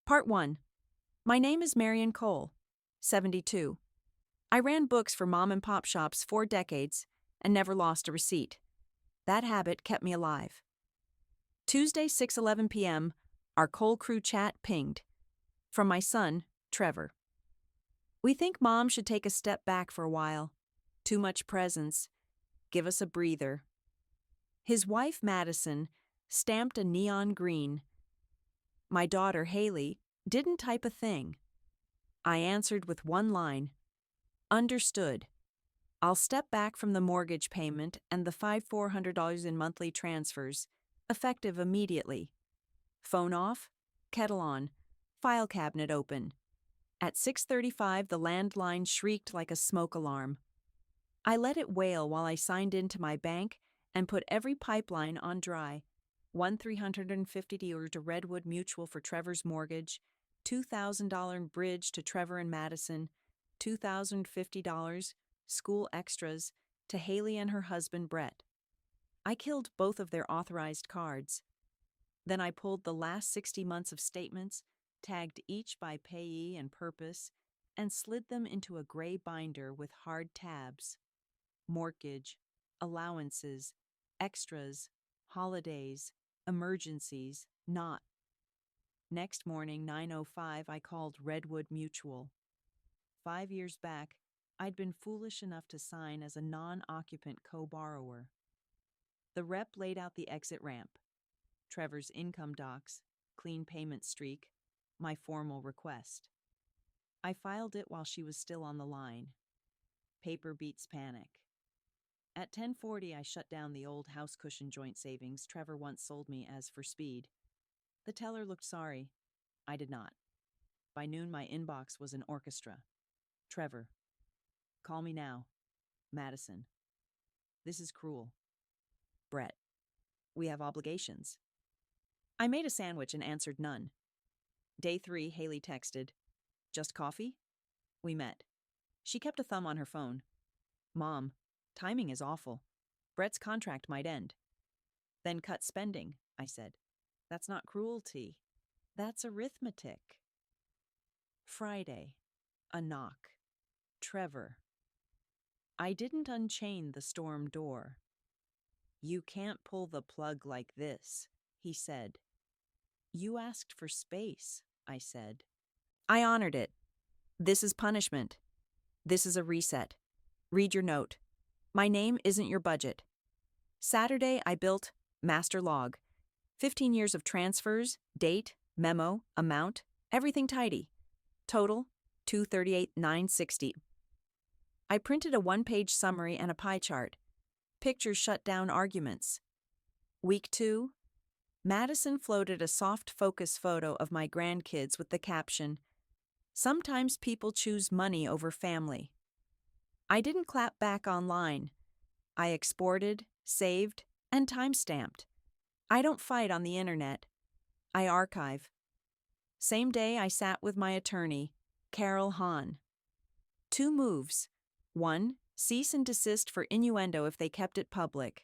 Part 1. My name is Marion Cole, 72. I ran books for mom and pop shops 4 decades and never lost a receipt. That habit kept me alive. Tuesday, 6:11 p.m., our Cole Crew chat pinged. From my son, Trevor. We think mom should take a step back for a while. Too much presence. Give us a breather. His wife, Madison, stamped a neon green. My daughter, Haley, didn't type a thing. I answered with one line. Understood. I'll step back from the mortgage payment and the $400 in monthly transfers, effective immediately. Phone off, kettle on, file cabinet open. At 6:35, the landline shrieked like a smoke alarm. I let it wail while I signed into my bank and put every pipeline on dry. $350 to Redwood Mutual for Trevor's mortgage, $2,000 bridge to Trevor and Madison, $2,050 school extras to Haley and her husband Brett. I killed both of their authorized cards. Then I pulled the last 60 months of statements, tagged each by payee and purpose, and slid them into a gray binder with hard tabs. Mortgage, allowances, extras, holidays, emergencies, not. Next morning, 9:05, I called Redwood Mutual. 5 years back, I'd been foolish enough to sign as a non-occupant co-borrower. The rep laid out the exit ramp. Trevor's income docs, clean payment streak, my formal request. I filed it while she was still on the line. Paper beats panic. At 10:40, I shut down the old house cushion joint savings Trevor once sold me as for speed. The teller looked sorry. I did not. By noon, my inbox was an orchestra. Trevor. Call me now. Madison. This is cruel. Brett. We have obligations. I made a sandwich and answered none. Day 3, Haley texted. Just coffee? We met. She kept a thumb on her phone. Mom, timing is awful. Brett's contract might end. Then cut spending, I said. That's not cruelty. That's arithmetic. Friday. A knock. Trevor. I didn't unchain the storm door. You can't pull the plug like this, he said. You asked for space, I said. I honored it. This is punishment. This is a reset. Read your note. My name isn't your budget. Saturday, I built master log. 15 years of transfers, date, memo, amount, everything tidy. Total, $238,960. I printed a 1-page summary and a pie chart. Pictures shut down arguments. Week 2, Madison floated a soft focus photo of my grandkids with the caption, Sometimes people choose money over family. I didn't clap back online. I exported, saved, and timestamped. I don't fight on the internet. I archive. Same day I sat with my attorney, Carol Hahn. 2 moves. 1. Cease and desist for innuendo if they kept it public.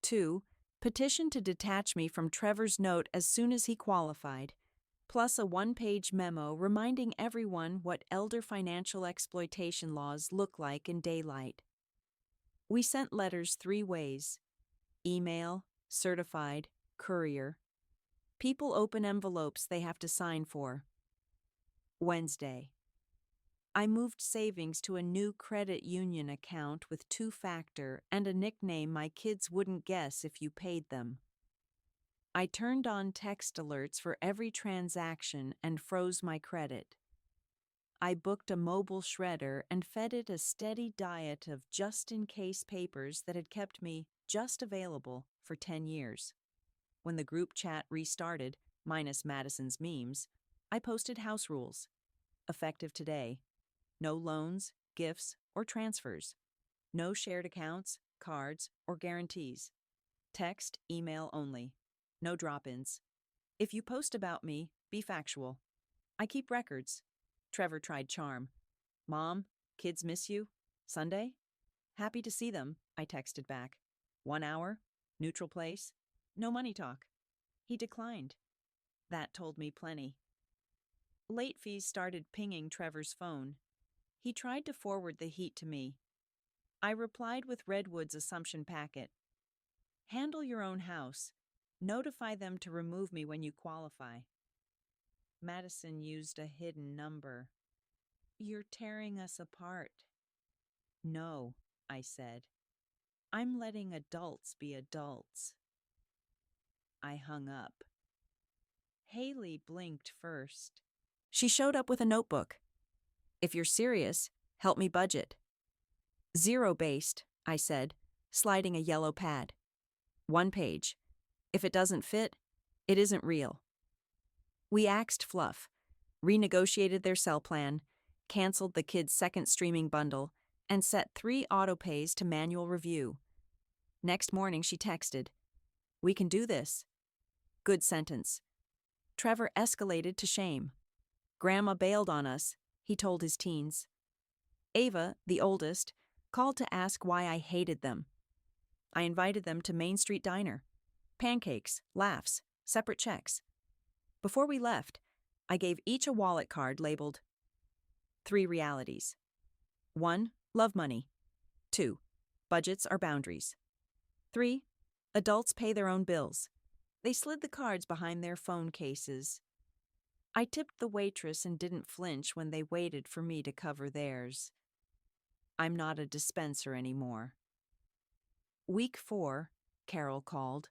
2. Petition to detach me from Trevor's note as soon as he qualified, plus a 1-page memo reminding everyone what elder financial exploitation laws look like in daylight. We sent letters 3 ways. Email, certified, courier. People open envelopes they have to sign for. Wednesday. I moved savings to a new credit union account with 2-factor and a nickname my kids wouldn't guess if you paid them. I turned on text alerts for every transaction and froze my credit. I booked a mobile shredder and fed it a steady diet of just-in-case papers that had kept me just available for 10 years. When the group chat restarted, minus Madison's memes, I posted house rules. Effective today. No loans, gifts, or transfers. No shared accounts, cards, or guarantees. Text, email only. No drop-ins. If you post about me, be factual. I keep records. Trevor tried charm. Mom, kids miss you? Sunday? Happy to see them, I texted back. 1 hour? Neutral place? No money talk. He declined. That told me plenty. Late fees started pinging Trevor's phone. He tried to forward the heat to me. I replied with Redwood's assumption packet. Handle your own house. Notify them to remove me when you qualify. Madison used a hidden number. You're tearing us apart. No, I said. I'm letting adults be adults. I hung up. Haley blinked first. She showed up with a notebook. If you're serious, help me budget. Zero-based, I said, sliding a yellow pad. 1 page. If it doesn't fit, it isn't real. We axed Fluff, renegotiated their cell plan, canceled the kids' second streaming bundle, and set 3 autopays to manual review. Next morning she texted, "We can do this." Good sentence. Trevor escalated to shame. Grandma bailed on us, he told his teens. Ava, the oldest, called to ask why I hated them. I invited them to Main Street Diner. Pancakes, laughs, separate checks. Before we left, I gave each a wallet card labeled 3 realities. 1. Love money. 2. Budgets are boundaries. 3. Adults pay their own bills. They slid the cards behind their phone cases. I tipped the waitress and didn't flinch when they waited for me to cover theirs. I'm not a dispenser anymore. Week 4, Carol called.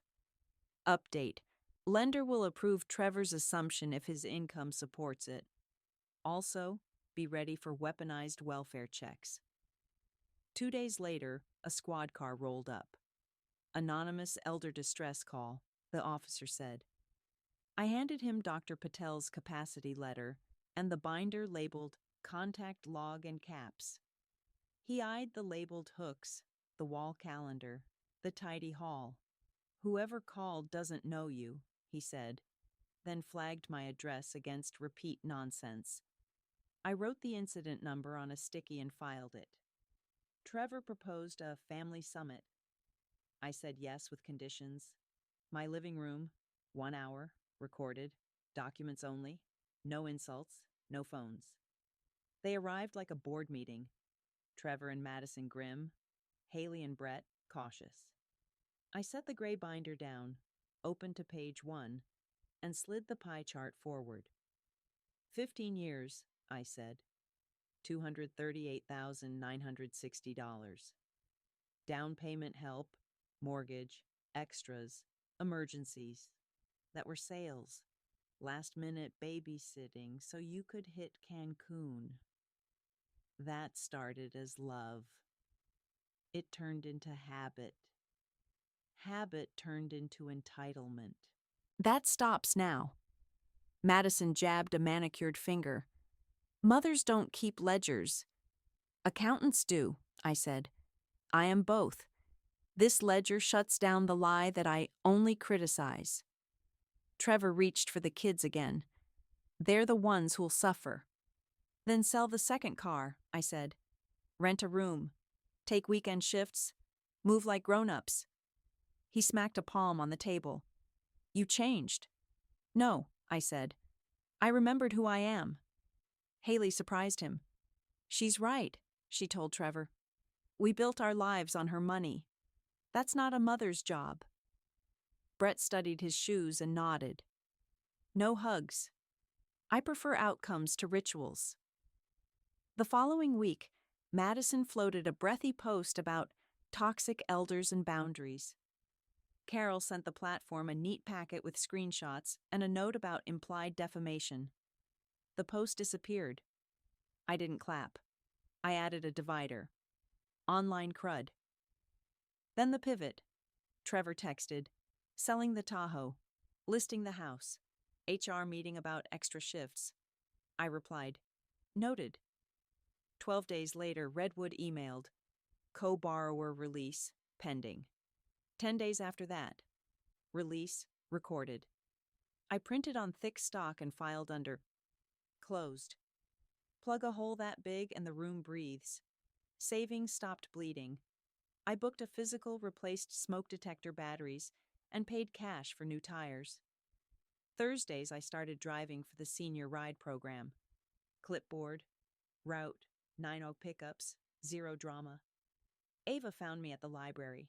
Update. Lender will approve Trevor's assumption if his income supports it. Also, be ready for weaponized welfare checks. 2 days later, a squad car rolled up. Anonymous elder distress call, the officer said. I handed him Dr. Patel's capacity letter and the binder labeled contact log and caps. He eyed the labeled hooks, the wall calendar, the tidy hall. Whoever called doesn't know you, he said, then flagged my address against repeat nonsense. I wrote the incident number on a sticky and filed it. Trevor proposed a family summit. I said yes with conditions. My living room, 1 hour, recorded, documents only, no insults, no phones. They arrived like a board meeting. Trevor and Madison grim, Haley and Brett cautious. I set the gray binder down, opened to page 1, and slid the pie chart forward. 15 years, I said. $238,960. Down payment help, mortgage, extras, emergencies. That were sales. Last-minute babysitting so you could hit Cancun. That started as love. It turned into habit. Habit turned into entitlement. That stops now. Madison jabbed a manicured finger. Mothers don't keep ledgers. Accountants do, I said. I am both. This ledger shuts down the lie that I only criticize. Trevor reached for the kids again. They're the ones who'll suffer. Then sell the second car, I said. Rent a room. Take weekend shifts. Move like grown-ups. He smacked a palm on the table. You changed. No, I said. I remembered who I am. Haley surprised him. She's right, she told Trevor. We built our lives on her money. That's not a mother's job. Brett studied his shoes and nodded. No hugs. I prefer outcomes to rituals. The following week, Madison floated a breathy post about toxic elders and boundaries. Carol sent the platform a neat packet with screenshots and a note about implied defamation. The post disappeared. I didn't clap. I added a divider. Online crud. Then the pivot. Trevor texted, selling the Tahoe, listing the house, HR meeting about extra shifts. I replied, noted. 12 days later, Redwood emailed, co-borrower release, pending. 10 days after that, release, recorded. I printed on thick stock and filed under, closed. Plug a hole that big and the room breathes. Savings stopped bleeding. I booked a physical, replaced smoke detector batteries, and paid cash for new tires. Thursdays, I started driving for the senior ride program. Clipboard, route, 9 pickups, zero drama. Ava found me at the library.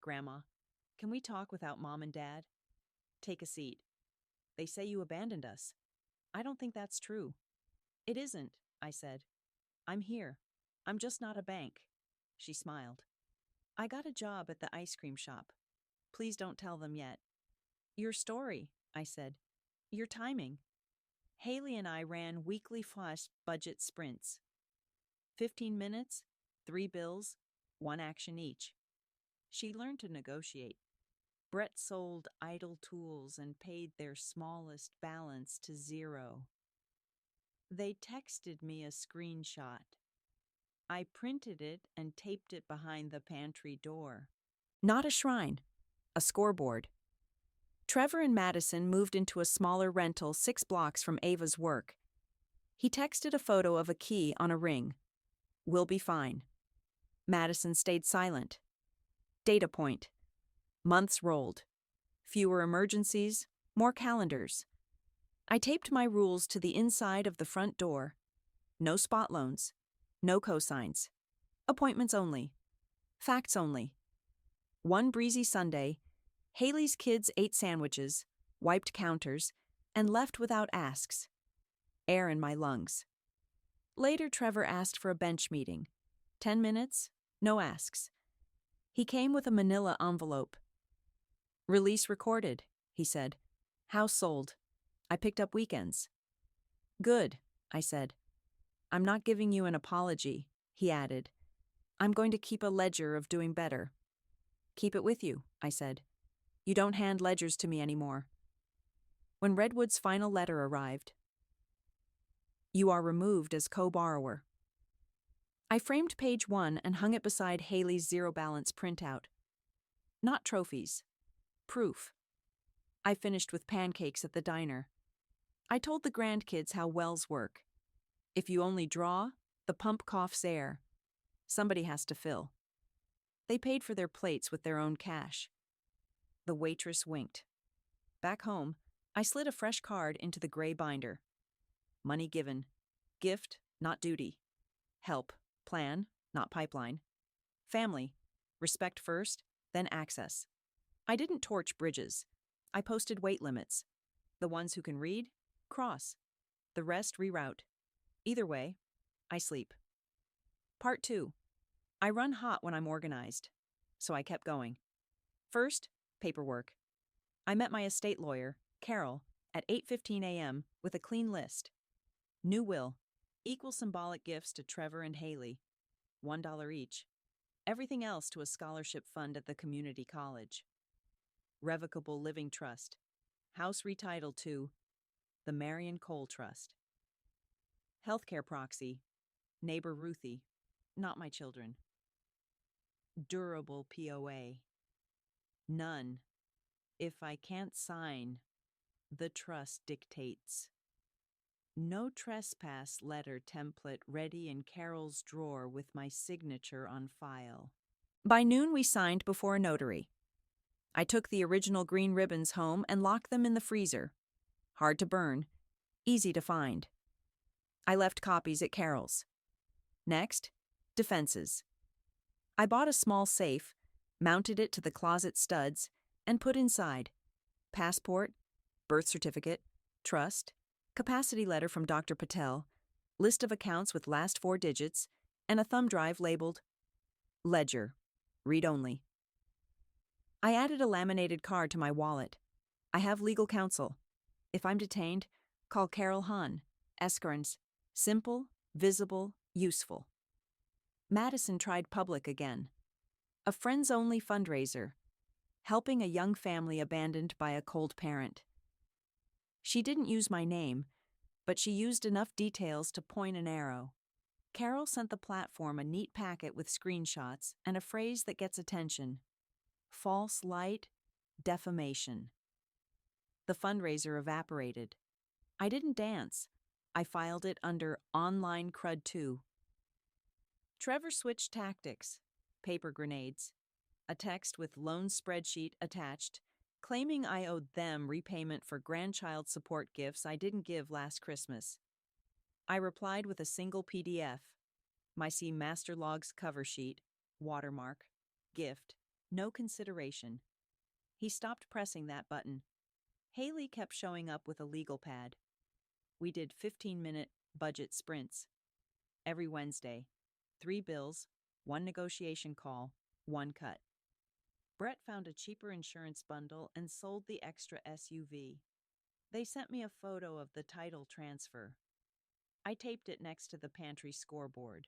Grandma, can we talk without Mom and Dad? Take a seat. They say you abandoned us. I don't think that's true. It isn't, I said. I'm here. I'm just not a bank. She smiled. I got a job at the ice cream shop. Please don't tell them yet. Your story, I said. Your timing. Haley and I ran weekly flash budget sprints. 15 minutes, 3 bills, 1 action each. She learned to negotiate. Brett sold idle tools and paid their smallest balance to 0. They texted me a screenshot. I printed it and taped it behind the pantry door. Not a shrine, a scoreboard. Trevor and Madison moved into a smaller rental 6 blocks from Ava's work. He texted a photo of a key on a ring. We'll be fine. Madison stayed silent. Data point. Months rolled. Fewer emergencies, more calendars. I taped my rules to the inside of the front door. No spot loans. No cosigns. Appointments only. Facts only. One breezy Sunday, Haley's kids ate sandwiches, wiped counters, and left without asks. Air in my lungs. Later, Trevor asked for a bench meeting. 10 minutes, no asks. He came with a manila envelope. Release recorded, he said. House sold. I picked up weekends. Good, I said. I'm not giving you an apology, he added. I'm going to keep a ledger of doing better. Keep it with you, I said. You don't hand ledgers to me anymore. When Redwood's final letter arrived, you are removed as co-borrower. I framed page 1 and hung it beside Haley's zero balance printout. Not trophies. Proof. I finished with pancakes at the diner. I told the grandkids how wells work. If you only draw, the pump coughs air. Somebody has to fill. They paid for their plates with their own cash. The waitress winked. Back home, I slid a fresh card into the gray binder. Money given. Gift, not duty. Help, plan, not pipeline. Family, respect first, then access. I didn't torch bridges. I posted weight limits. The ones who can read, cross. The rest reroute. Either way, I sleep. Part 2. I run hot when I'm organized, so I kept going. First, paperwork. I met my estate lawyer, Carol, at 8:15 a.m. with a clean list. New will. Equal symbolic gifts to Trevor and Haley. $1 each. Everything else to a scholarship fund at the community college. Revocable living trust. House retitled to the Marion Cole Trust. Healthcare proxy. Neighbor Ruthie. Not my children. Durable POA. None. If I can't sign, the trust dictates. No trespass letter template ready in Carol's drawer with my signature on file. By noon, we signed before a notary. I took the original green ribbons home and locked them in the freezer. Hard to burn, easy to find. I left copies at Carol's. Next, defenses. I bought a small safe, mounted it to the closet studs, and put inside passport, birth certificate, trust, capacity letter from Dr. Patel, list of accounts with last 4 digits, and a thumb drive labeled Ledger, read only. I added a laminated card to my wallet. I have legal counsel. If I'm detained, call Carol Hahn, Eskerns. Simple, visible, useful. Madison tried public again. A friends-only fundraiser, helping a young family abandoned by a cold parent. She didn't use my name, but she used enough details to point an arrow. Carol sent the platform a neat packet with screenshots and a phrase that gets attention. False light, defamation. The fundraiser evaporated. I didn't dance. I filed it under Online Crud 2. Trevor switched tactics. Paper grenades. A text with loan spreadsheet attached claiming I owed them repayment for grandchild support gifts I didn't give last Christmas. I replied with a single PDF, my C Master Logs cover sheet, watermark, gift, no consideration. He stopped pressing that button. Haley kept showing up with a legal pad. We did 15-minute budget sprints. Every Wednesday, 3 bills, 1 negotiation call, 1 cut. Brett found a cheaper insurance bundle and sold the extra SUV. They sent me a photo of the title transfer. I taped it next to the pantry scoreboard.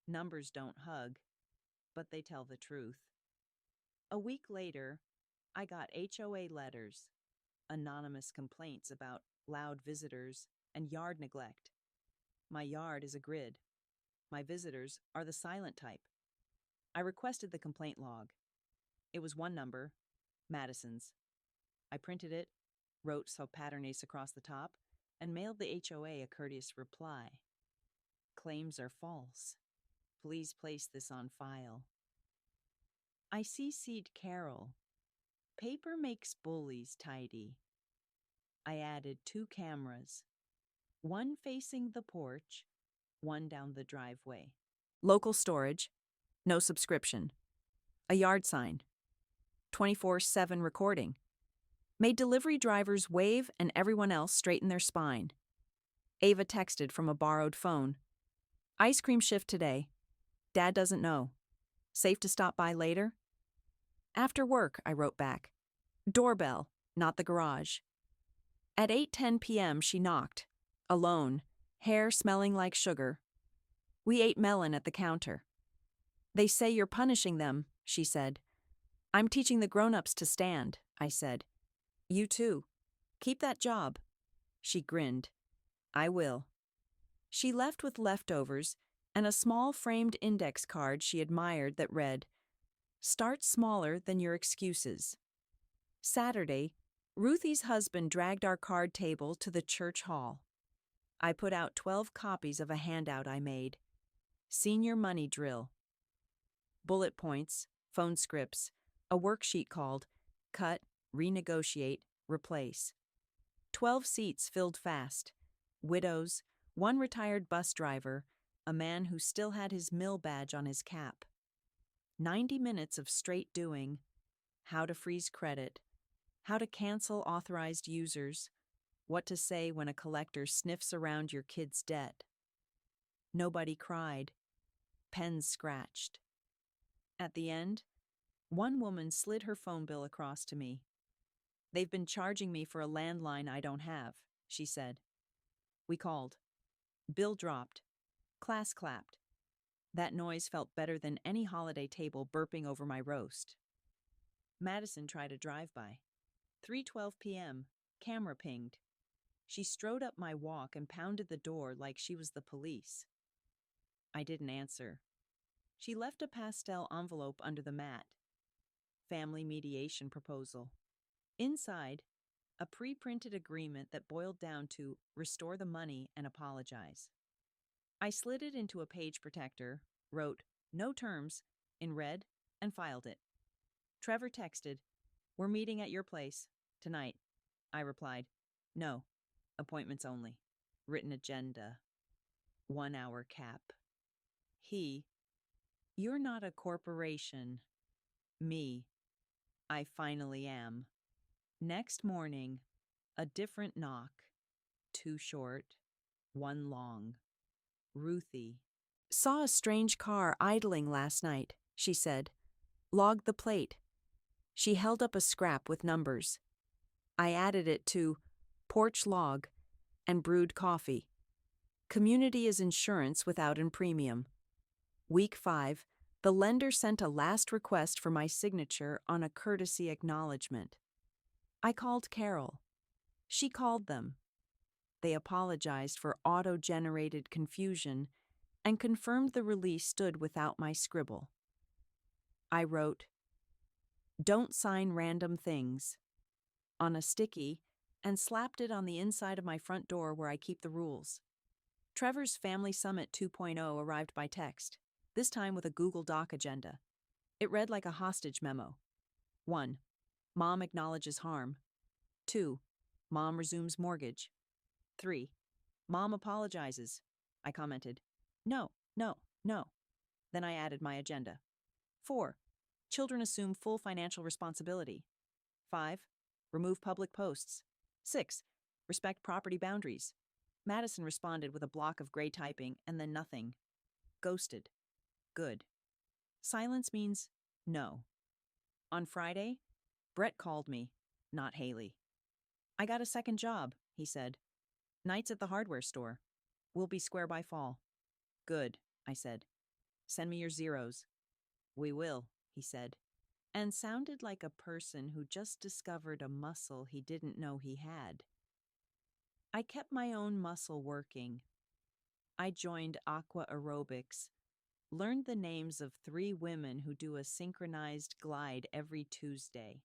Numbers don't hug, but they tell the truth. A week later, I got HOA letters, anonymous complaints about loud visitors and yard neglect. My yard is a grid. My visitors are the silent type. I requested the complaint log. It was one number, Madison's. I printed it, wrote Sopaternes across the top, and mailed the HOA a courteous reply. Claims are false. Please place this on file. I CC'd Carol. Paper makes bullies tidy. I added 2 cameras, one facing the porch, one down the driveway. Local storage, no subscription. A yard sign, 24/7 recording. Made delivery drivers wave and everyone else straighten their spine. Ava texted from a borrowed phone. Ice cream shift today. Dad doesn't know. Safe to stop by later? After work, I wrote back. Doorbell, not the garage. At 8:10 p.m., she knocked. Alone, hair smelling like sugar. We ate melon at the counter. They say you're punishing them, she said. I'm teaching the grown-ups to stand, I said. You too. Keep that job. She grinned. I will. She left with leftovers and a small framed index card she admired that read, Start smaller than your excuses. Saturday, Ruthie's husband dragged our card table to the church hall. I put out 12 copies of a handout I made. Senior money drill. Bullet points, phone scripts, a worksheet called Cut, Renegotiate, Replace. 12 seats filled fast. Widows, 1 retired bus driver, a man who still had his mill badge on his cap. 90 minutes of straight doing, how to freeze credit, how to cancel authorized users, what to say when a collector sniffs around your kid's debt. Nobody cried. Pens scratched. At the end, one woman slid her phone bill across to me. They've been charging me for a landline I don't have, she said. We called. Bill dropped. Class clapped. That noise felt better than any holiday table burping over my roast. Madison tried a drive-by. 3:12 p.m., camera pinged. She strode up my walk and pounded the door like she was the police. I didn't answer. She left a pastel envelope under the mat. Family mediation proposal. Inside, a pre-printed agreement that boiled down to restore the money and apologize. I slid it into a page protector, wrote no terms in red, and filed it. Trevor texted, We're meeting at your place tonight. I replied, No, appointments only. Written agenda. 1 hour cap. He, You're not a corporation. Me, I finally am. Next morning, a different knock. 2 short, 1 long. Ruthie. Saw a strange car idling last night, she said. Logged the plate. She held up a scrap with numbers. I added it to porch log and brewed coffee. Community is insurance without an premium. Week 5, the lender sent a last request for my signature on a courtesy acknowledgement. I called Carol. She called them. They apologized for auto-generated confusion and confirmed the release stood without my scribble. I wrote, Don't sign random things, on a sticky and slapped it on the inside of my front door where I keep the rules. Trevor's Family Summit 2.0 arrived by text, this time with a Google Doc agenda. It read like a hostage memo. 1. Mom acknowledges harm. 2. Mom resumes mortgage. 3. Mom apologizes. I commented, No, no, no. Then I added my agenda. 4. Children assume full financial responsibility. 5. Remove public posts. 6. Respect property boundaries. Madison responded with a block of gray typing and then nothing. Ghosted. Good. Silence means no. On Friday, Brett called me, not Haley. I got a second job, he said. Nights at the hardware store. We'll be square by fall. Good, I said. Send me your zeros. We will, he said, and sounded like a person who just discovered a muscle he didn't know he had. I kept my own muscle working. I joined aqua aerobics, learned the names of 3 women who do a synchronized glide every Tuesday,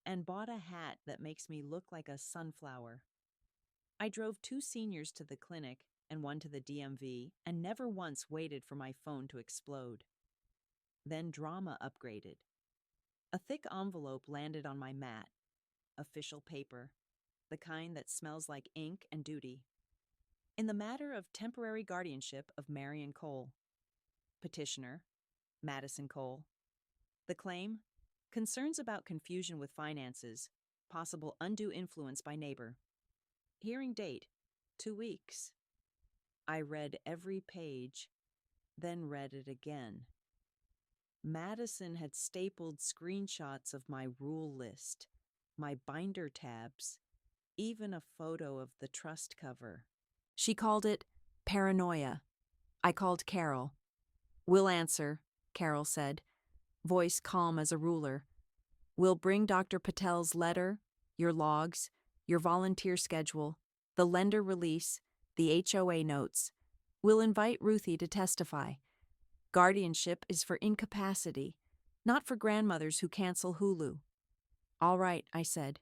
and bought a hat that makes me look like a sunflower. I drove 2 seniors to the clinic and 1 to the DMV and never once waited for my phone to explode. Then drama upgraded. A thick envelope landed on my mat. Official paper, the kind that smells like ink and duty. In the matter of temporary guardianship of Marion Cole. Petitioner, Madison Cole. The claim, concerns about confusion with finances, possible undue influence by neighbor. Hearing date, 2 weeks. I read every page, then read it again. Madison had stapled screenshots of my rule list, my binder tabs, even a photo of the trust cover. She called it paranoia. I called Carol. We'll answer, Carol said, voice calm as a ruler. We'll bring Dr. Patel's letter, your logs, your volunteer schedule, the lender release, the HOA notes. We'll invite Ruthie to testify. Guardianship is for incapacity, not for grandmothers who cancel Hulu. All right, I said.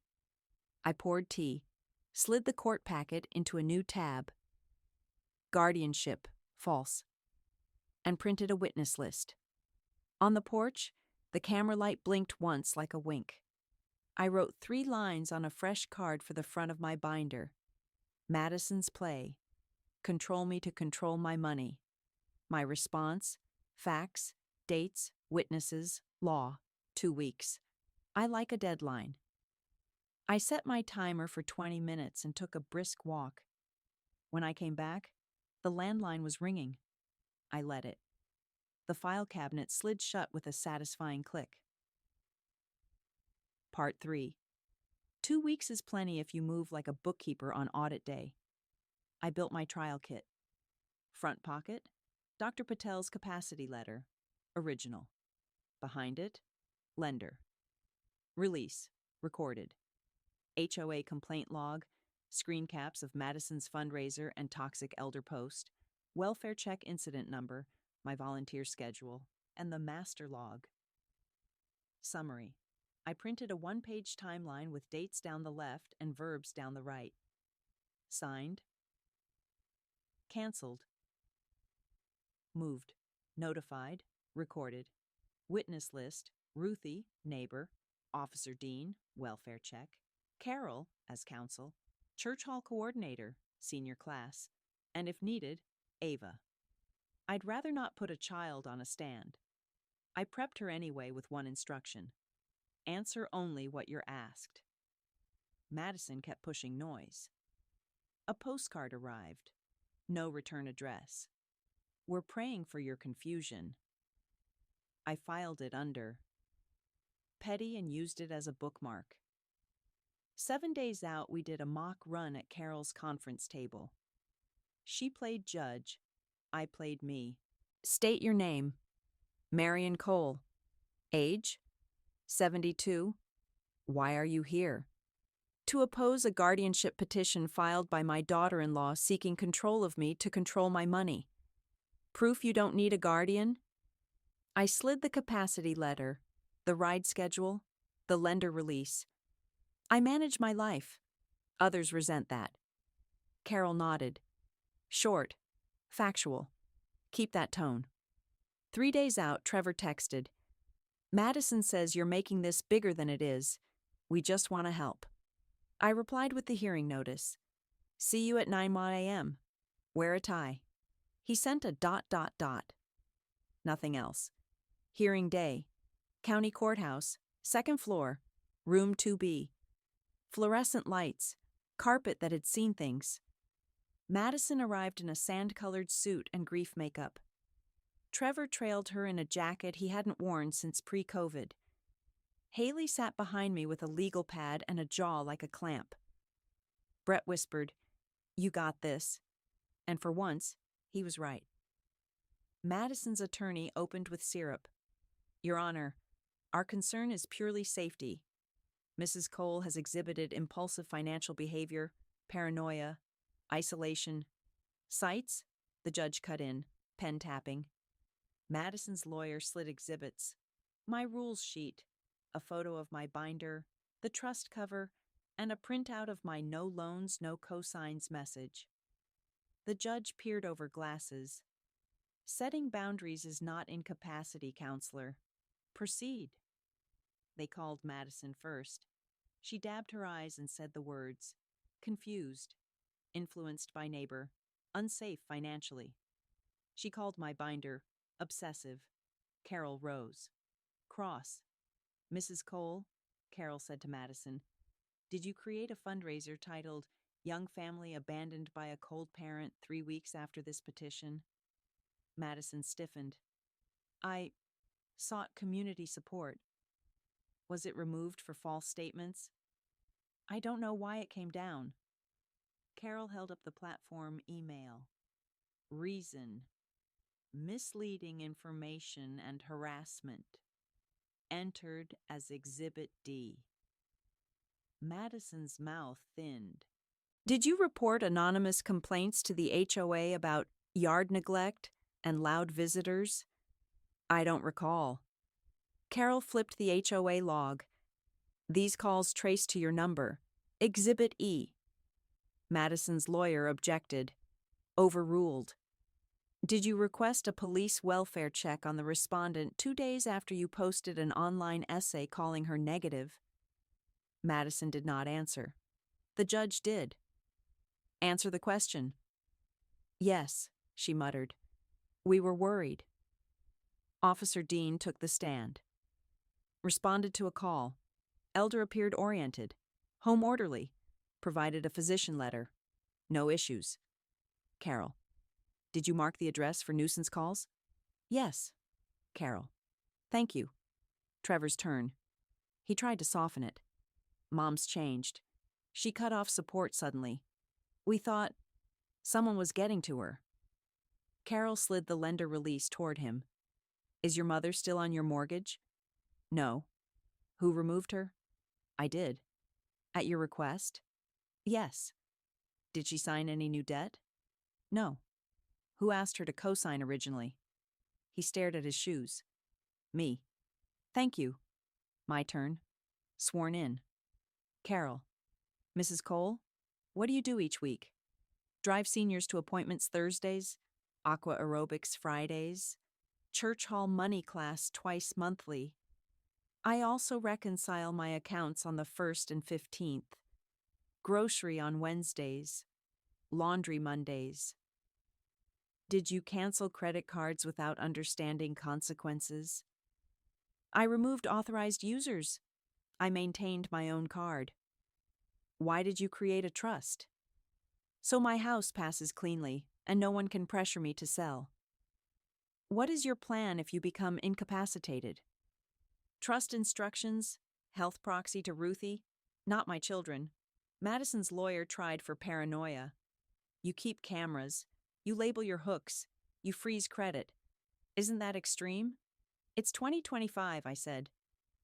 I poured tea, slid the court packet into a new tab. Guardianship, false. And printed a witness list. On the porch, the camera light blinked once like a wink. I wrote 3 lines on a fresh card for the front of my binder. Madison's play. Control me to control my money. My response, facts, dates, witnesses, law, 2 weeks. I like a deadline. I set my timer for 20 minutes and took a brisk walk. When I came back, the landline was ringing. I let it. The file cabinet slid shut with a satisfying click. Part 3. 2 weeks is plenty if you move like a bookkeeper on audit day. I built my trial kit. Front pocket, Dr. Patel's capacity letter, original. Behind it, lender. Release, recorded. HOA complaint log, screen caps of Madison's fundraiser and toxic elder post, welfare check incident number, my volunteer schedule, and the master log. Summary. I printed a 1-page timeline with dates down the left and verbs down the right. Signed. Canceled. Moved. Notified. Recorded. Witness list. Ruthie, neighbor. Officer Dean, welfare check. Carol, as counsel. Church hall coordinator, senior class. And if needed, Ava. I'd rather not put a child on a stand. I prepped her anyway with one instruction. Answer only what you're asked. Madison kept pushing noise. A postcard arrived. No return address. We're praying for your confusion. I filed it under. Petty and used it as a bookmark. 7 days out, we did a mock run at Carol's conference table. She played judge. I played me. State your name. Marion Cole. Age? 72. Why are you here? To oppose a guardianship petition filed by my daughter-in-law seeking control of me to control my money. Proof you don't need a guardian? I slid the capacity letter, the ride schedule, the lender release. I manage my life. Others resent that. Carol nodded. Short. Factual. Keep that tone. 3 days out, Trevor texted. Madison says you're making this bigger than it is. We just want to help. I replied with the hearing notice. See you at 9 a.m. Wear a tie. He sent a ... Nothing else. Hearing day. County Courthouse, 2nd floor, room 2B. Fluorescent lights, carpet that had seen things. Madison arrived in a sand-colored suit and grief makeup. Trevor trailed her in a jacket he hadn't worn since pre-COVID. Haley sat behind me with a legal pad and a jaw like a clamp. Brett whispered, "You got this." And for once, he was right. Madison's attorney opened with syrup. Your Honor, our concern is purely safety. Mrs. Cole has exhibited impulsive financial behavior, paranoia, isolation. Cites? The judge cut in, pen tapping. Madison's lawyer slid exhibits. My rules sheet, a photo of my binder, the trust cover, and a printout of my no loans, no cosigns message. The judge peered over glasses. Setting boundaries is not incapacity, counselor. Proceed. They called Madison first. She dabbed her eyes and said the words. Confused. Influenced by neighbor. Unsafe financially. She called my binder obsessive. Carol rose. Cross. Mrs. Cole, Carol said to Madison, did you create a fundraiser titled Young Family Abandoned by a Cold Parent 3 weeks after this petition? Madison stiffened. I sought community support. Was it removed for false statements? I don't know why it came down. Carol held up the platform email. Reason. Misleading information and harassment. Entered as Exhibit D. Madison's mouth thinned. Did you report anonymous complaints to the HOA about yard neglect and loud visitors? I don't recall. Carol flipped the HOA log. These calls trace to your number. Exhibit E. Madison's lawyer objected. Overruled. Did you request a police welfare check on the respondent 2 days after you posted an online essay calling her negative? Madison did not answer. The judge did. Answer the question. Yes, she muttered. We were worried. Officer Dean took the stand. Responded to a call. Elder appeared oriented. Home orderly. Provided a physician letter. No issues. Carol. Did you mark the address for nuisance calls? Yes. Carol. Thank you. Trevor's turn. He tried to soften it. Mom's changed. She cut off support suddenly. We thought someone was getting to her. Carol slid the lender release toward him. Is your mother still on your mortgage? No. Who removed her? I did. At your request? Yes. Did she sign any new debt? No. Who asked her to co-sign originally? He stared at his shoes. Me. Thank you. My turn. Sworn in. Carol. Mrs. Cole, what do you do each week? Drive seniors to appointments Thursdays, aqua aerobics Fridays, church hall money class twice monthly. I also reconcile my accounts on the 1st and 15th, grocery on Wednesdays, laundry Mondays. Did you cancel credit cards without understanding consequences? I removed authorized users. I maintained my own card. Why did you create a trust? So my house passes cleanly, and no one can pressure me to sell. What is your plan if you become incapacitated? Trust instructions, health proxy to Ruthie, not my children. Madison's lawyer tried for paranoia. You keep cameras. You label your hooks. You freeze credit. Isn't that extreme? It's 2025, I said.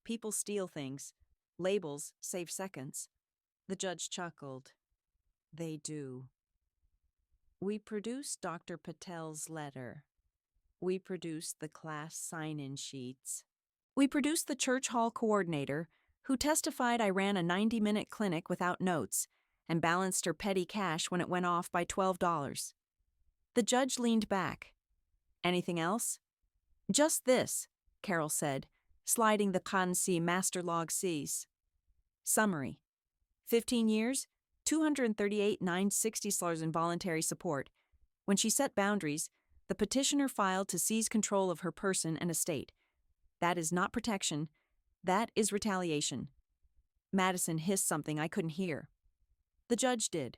People steal things. Labels save seconds. The judge chuckled. They do. We produced Dr. Patel's letter. We produced the class sign-in sheets. We produced the church hall coordinator, who testified I ran a 90-minute clinic without notes and balanced her petty cash when it went off by $12. The judge leaned back. Anything else? Just this, Carol said, sliding the Kansi master log Cs. Summary: 15 years, $238,960 in voluntary support. When she set boundaries, the petitioner filed to seize control of her person and estate. That is not protection. That is retaliation. Madison hissed something I couldn't hear. The judge did.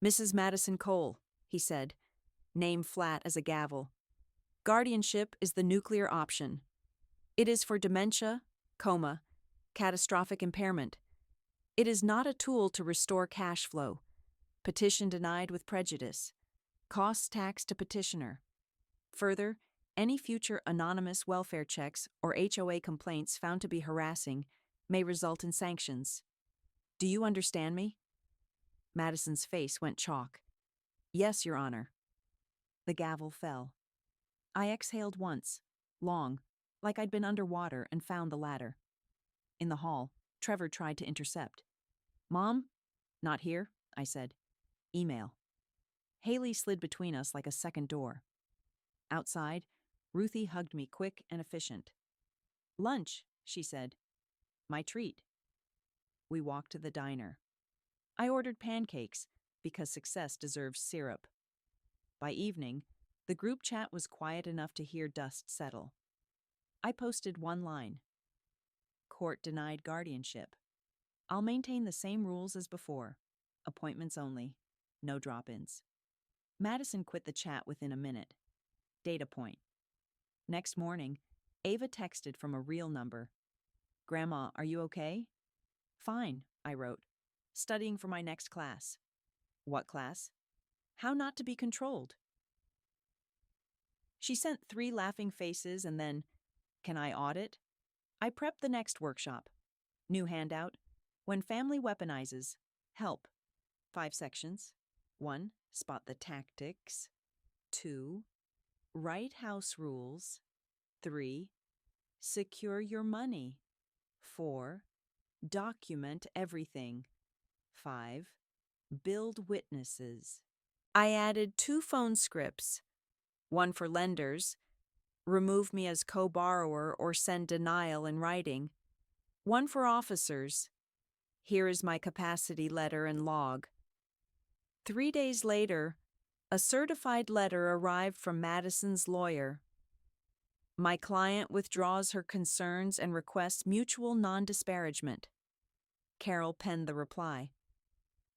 Mrs. Madison Cole, he said, name flat as a gavel. Guardianship is the nuclear option. It is for dementia, coma, catastrophic impairment. It is not a tool to restore cash flow. Petition denied with prejudice. Costs taxed to petitioner. Further, any future anonymous welfare checks or HOA complaints found to be harassing may result in sanctions. Do you understand me? Madison's face went chalk. Yes, Your Honor. The gavel fell. I exhaled once, long, like I'd been underwater and found the ladder. In the hall, Trevor tried to intercept. Mom? Not here, I said. Email. Haley slid between us like a second door. Outside, Ruthie hugged me quick and efficient. Lunch, she said. My treat. We walked to the diner. I ordered pancakes because success deserves syrup. By evening, the group chat was quiet enough to hear dust settle. I posted one line. Court denied guardianship. I'll maintain the same rules as before. Appointments only. No drop-ins. Madison quit the chat within a minute. Data point. Next morning, Ava texted from a real number. Grandma, are you okay? Fine, I wrote. Studying for my next class. What class? How not to be controlled. She sent 3 laughing faces and then, can I audit? I prepped the next workshop. New handout. When family weaponizes. Help. 5 sections. 1. Spot the tactics. 2. Write house rules. 3. Secure your money. 4. Document everything. 5. Build witnesses. I added 2 phone scripts. One for lenders. Remove me as co-borrower or send denial in writing. One for officers. Here is my capacity letter and log. 3 days later, a certified letter arrived from Madison's lawyer. My client withdraws her concerns and requests mutual non-disparagement. Carol penned the reply.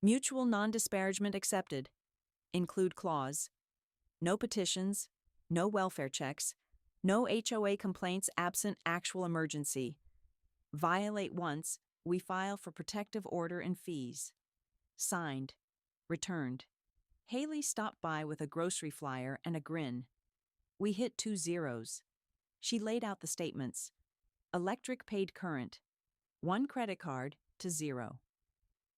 Mutual non-disparagement accepted. Include clause. No petitions, no welfare checks, no HOA complaints absent actual emergency. Violate once, we file for protective order and fees. Signed. Returned. Haley stopped by with a grocery flyer and a grin. We hit 2 zeros. She laid out the statements. Electric paid current. 1 credit card to 0.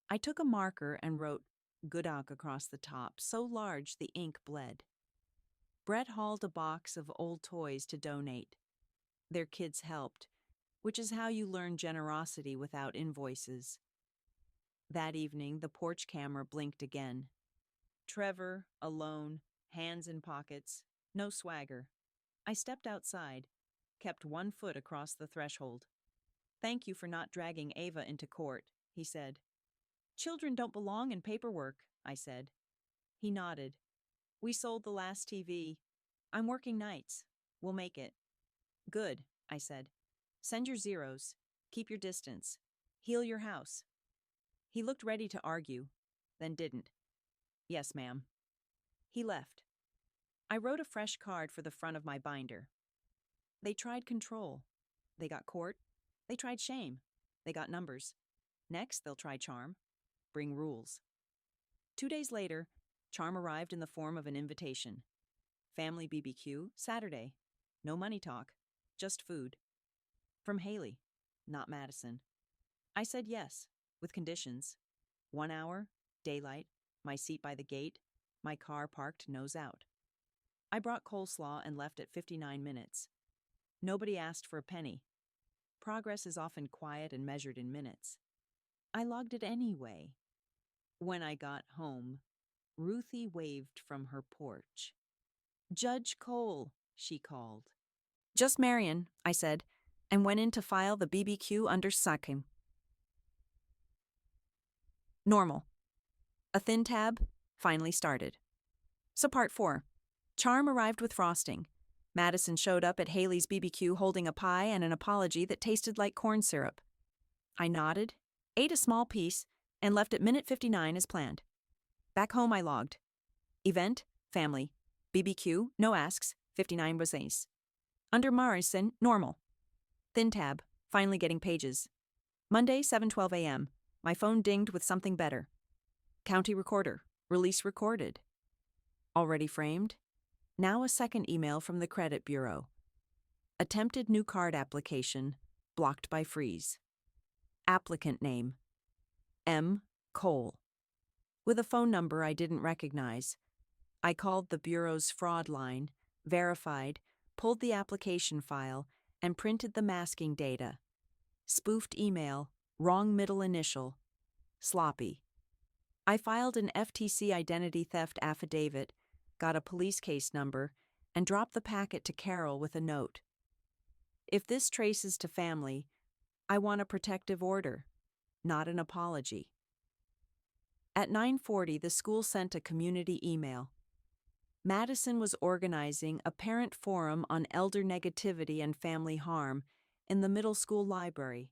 I took a marker and wrote Goodock across the top, so large the ink bled. Brett hauled a box of old toys to donate. Their kids helped, which is how you learn generosity without invoices. That evening, the porch camera blinked again. Trevor, alone, hands in pockets, no swagger. I stepped outside, kept 1 foot across the threshold. Thank you for not dragging Ava into court, he said. Children don't belong in paperwork, I said. He nodded. We sold the last TV. I'm working nights. We'll make it. Good, I said. Send your zeros. Keep your distance. Heal your house. He looked ready to argue, then didn't. Yes, ma'am. He left. I wrote a fresh card for the front of my binder. They tried control. They got court. They tried shame. They got numbers. Next, they'll try charm. Bring rules. 2 days later, charm arrived in the form of an invitation. Family BBQ, Saturday. No money talk. Just food. From Haley, not Madison. I said yes, with conditions. 1 hour, daylight, my seat by the gate, my car parked nose out. I brought coleslaw and left at 59 minutes. Nobody asked for a penny. Progress is often quiet and measured in minutes. I logged it anyway. When I got home, Ruthie waved from her porch. Judge Cole, she called. Just Marion, I said, and went in to file the BBQ under Sakim. Normal. A thin tab finally started. So part 4. Charm arrived with frosting. Madison showed up at Haley's BBQ holding a pie and an apology that tasted like corn syrup. I nodded, ate a small piece, and left at minute 59 as planned. Back home I logged. Event, family. BBQ, no asks, 59 was ace. Under Morrison, normal. Thin tab, finally getting pages. Monday, 7:12 a.m. My phone dinged with something better. County recorder, release recorded. Already framed? Now a second email from the credit bureau. Attempted new card application, blocked by freeze. Applicant name, M. Cole. With a phone number I didn't recognize. I called the bureau's fraud line, verified, pulled the application file, and printed the masking data. Spoofed email, wrong middle initial. Sloppy. I filed an FTC identity theft affidavit, got a police case number, and dropped the packet to Carol with a note. If this traces to family, I want a protective order, not an apology. At 9:40, the school sent a community email. Madison was organizing a parent forum on elder negativity and family harm in the middle school library.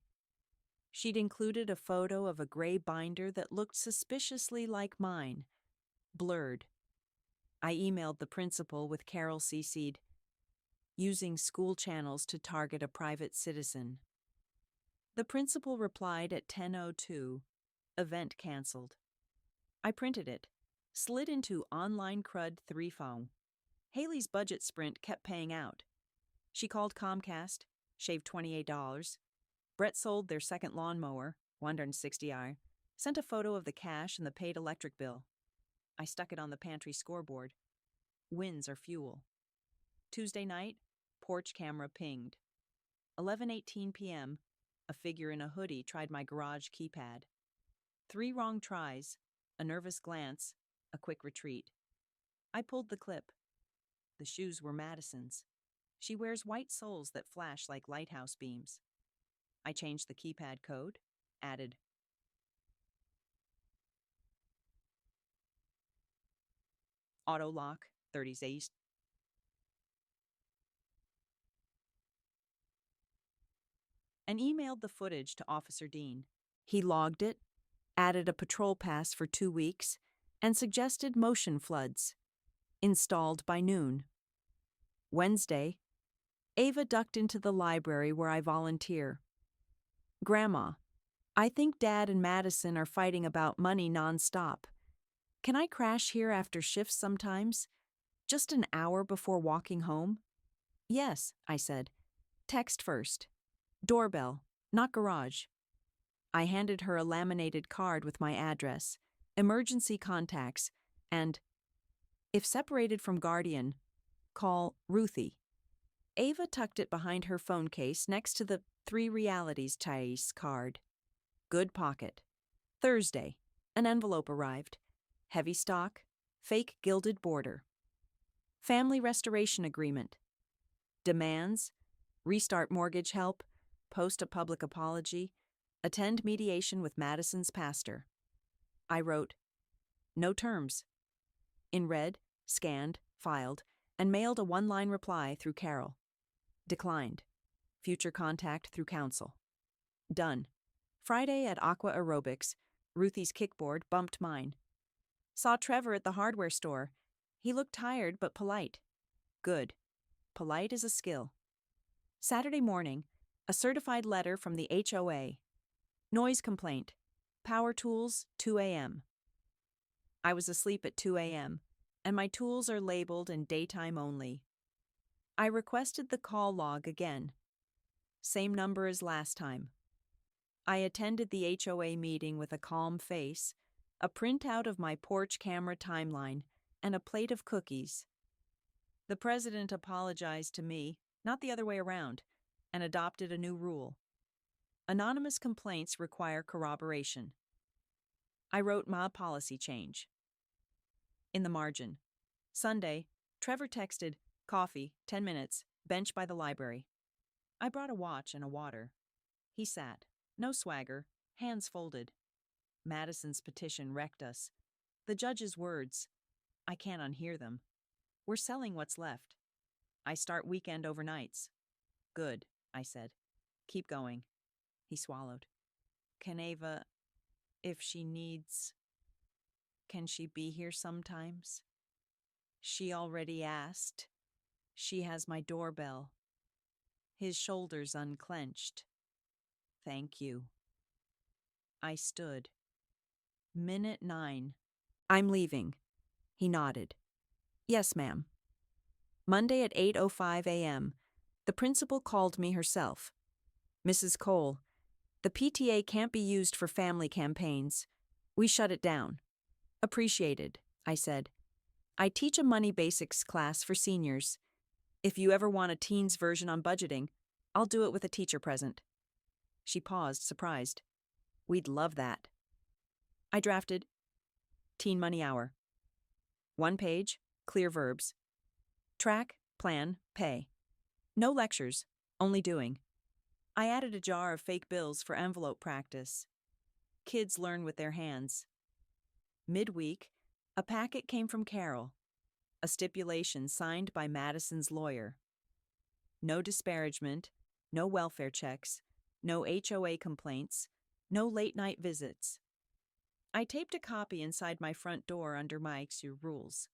She'd included a photo of a gray binder that looked suspiciously like mine, blurred. I emailed the principal with Carol CC'd, using school channels to target a private citizen. The principal replied at 10:02, event canceled. I printed it, slid into Online Crud 3 phone. Haley's budget sprint kept paying out. She called Comcast, shaved $28. Brett sold their second lawnmower, $160. Sent a photo of the cash and the paid electric bill. I stuck it on the pantry scoreboard. Wins are fuel. Tuesday night, porch camera pinged. 11:18 p.m., a figure in a hoodie tried my garage keypad. 3 wrong tries, a nervous glance, a quick retreat. I pulled the clip. The shoes were Madison's. She wears white soles that flash like lighthouse beams. I changed the keypad code, added auto lock 30s ace, and emailed the footage to Officer Dean. He logged it, added a patrol pass for 2 weeks, and suggested motion floods. Installed by noon. Wednesday, Ava ducked into the library where I volunteer. Grandma, I think Dad and Madison are fighting about money nonstop. Can I crash here after shifts sometimes? Just an hour before walking home? Yes, I said. Text first. Doorbell, not garage. I handed her a laminated card with my address, emergency contacts, and, if separated from guardian, call Ruthie. Ava tucked it behind her phone case next to the 3 realities Thais card. Good pocket. Thursday, an envelope arrived. Heavy stock, fake gilded border. Family restoration agreement. Demands, restart mortgage help, post a public apology, attend mediation with Madison's pastor. I wrote, no terms. In red, scanned, filed, and mailed a 1-line reply through Carol. Declined. Future contact through counsel. Done. Friday at Aqua Aerobics, Ruthie's kickboard bumped mine. Saw Trevor at the hardware store. He looked tired but polite. Good. Polite is a skill. Saturday morning, a certified letter from the HOA. Noise complaint. Power tools, 2 a.m. I was asleep at 2 a.m., and my tools are labeled in daytime only. I requested the call log again. Same number as last time. I attended the HOA meeting with a calm face, a printout of my porch camera timeline, and a plate of cookies. The president apologized to me, not the other way around, and adopted a new rule. Anonymous complaints require corroboration. I wrote my policy change. In the margin. Sunday, Trevor texted, coffee, 10 minutes, bench by the library. I brought a watch and a water. He sat, no swagger, hands folded. Madison's petition wrecked us. The judge's words, I can't unhear them. We're selling what's left. I start weekend overnights. Good, I said. Keep going. He swallowed. Can Ava, if she needs, can she be here sometimes? She already asked. She has my doorbell. His shoulders unclenched. Thank you. I stood. Minute 9. I'm leaving. He nodded. Yes, ma'am. Monday at 8:05 a.m., the principal called me herself. Mrs. Cole, the PTA can't be used for family campaigns. We shut it down. Appreciated, I said. I teach a money basics class for seniors. If you ever want a teens version on budgeting, I'll do it with a teacher present. She paused, surprised. We'd love that. I drafted Teen Money Hour. 1 page, clear verbs. Track, plan, pay. No lectures, only doing. I added a jar of fake bills for envelope practice. Kids learn with their hands. Midweek, a packet came from Carol. A stipulation signed by Madison's lawyer. No disparagement, no welfare checks, no HOA complaints, no late-night visits. I taped a copy inside my front door under my IXU rules.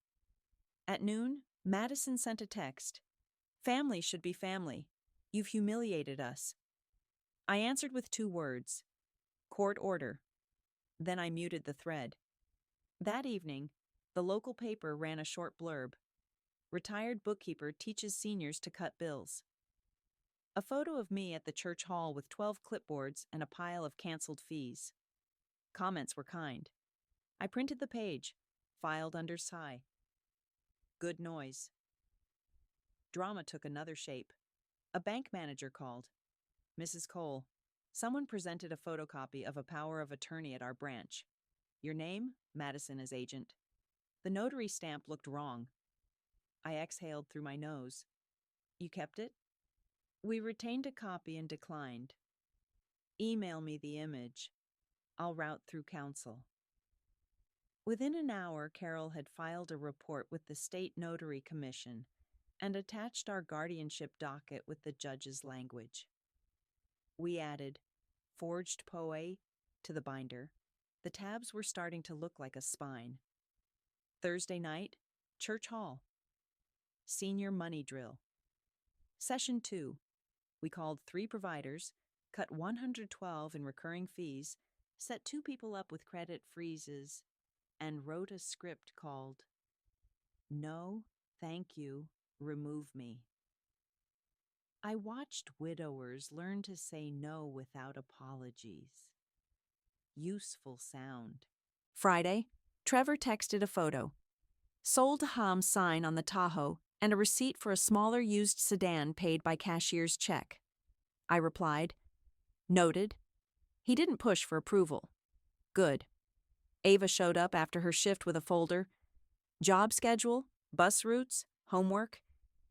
At noon, Madison sent a text. Family should be family. You've humiliated us. I answered with 2 words. Court order. Then I muted the thread. That evening, the local paper ran a short blurb. Retired bookkeeper teaches seniors to cut bills. A photo of me at the church hall with 12 clipboards and a pile of canceled fees. Comments were kind. I printed the page, filed under sigh. Good noise. Drama took another shape. A bank manager called. Mrs. Cole, someone presented a photocopy of a power of attorney at our branch. Your name? Madison as agent. The notary stamp looked wrong. I exhaled through my nose. You kept it? We retained a copy and declined. Email me the image. I'll route through counsel. Within an hour, Carol had filed a report with the State Notary Commission and attached our guardianship docket with the judge's language. We added forged POA to the binder. The tabs were starting to look like a spine. Thursday night, Church Hall. Senior money drill. Session 2. We called 3 providers, cut $112 in recurring fees, set 2 people up with credit freezes, and wrote a script called No, Thank You, Remove Me. I watched widowers learn to say no without apologies. Useful sound. Friday, Trevor texted a photo. Sold Ham sign on the Tahoe and a receipt for a smaller used sedan paid by cashier's check. I replied, Noted. He didn't push for approval. Good. Ava showed up after her shift with a folder. Job schedule, bus routes, homework.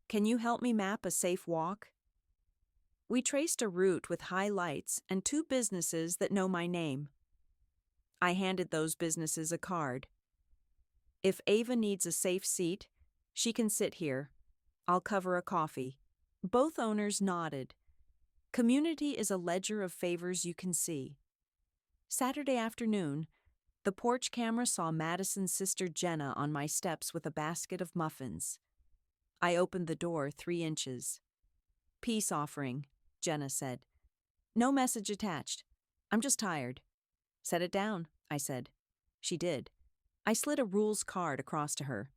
Can you help me map a safe walk? We traced a route with highlights and 2 businesses that know my name. I handed those businesses a card. If Ava needs a safe seat, she can sit here. I'll cover a coffee. Both owners nodded. Community is a ledger of favors you can see. Saturday afternoon, the porch camera saw Madison's sister Jenna on my steps with a basket of muffins. I opened the door 3 inches. Peace offering, Jenna said. No message attached. I'm just tired. Set it down, I said. She did. I slid a rules card across to her.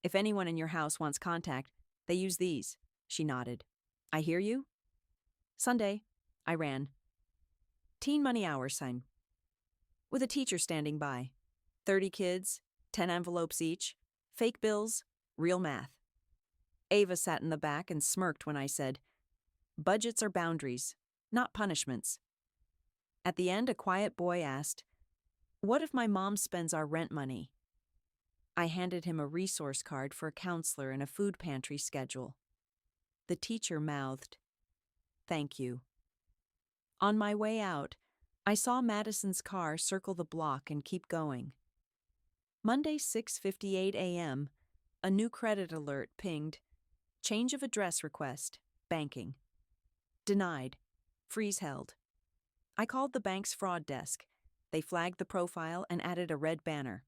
If anyone in your house wants contact, they use these. She nodded. I hear you? Sunday, I ran. Teen Money Hour sign. With a teacher standing by. 30 kids, 10 envelopes each, fake bills, real math. Ava sat in the back and smirked when I said, Budgets are boundaries, not punishments. At the end, a quiet boy asked, What if my mom spends our rent money? I handed him a resource card for a counselor and a food pantry schedule. The teacher mouthed, Thank you. On my way out, I saw Madison's car circle the block and keep going. Monday, 6:58 a.m., a new credit alert pinged. Change of address request. Banking. Denied. Freeze held. I called the bank's fraud desk. They flagged the profile and added a red banner.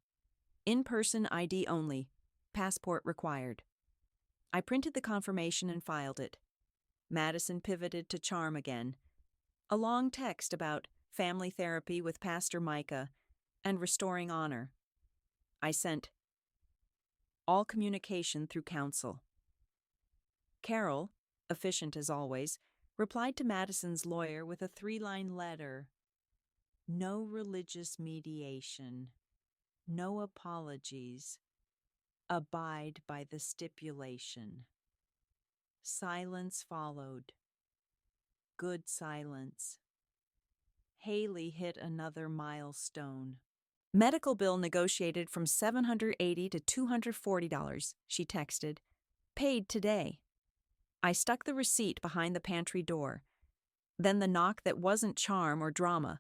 In-person ID only. Passport required. I printed the confirmation and filed it. Madison pivoted to charm again. A long text about family therapy with Pastor Micah and restoring honor. I sent all communication through counsel. Carol, efficient as always, replied to Madison's lawyer with a 3-line letter. No religious mediation. No apologies. Abide by the stipulation. Silence followed. Good silence. Haley hit another milestone. Medical bill negotiated from $780 to $240, she texted. Paid today. I stuck the receipt behind the pantry door. Then the knock that wasn't charm or drama.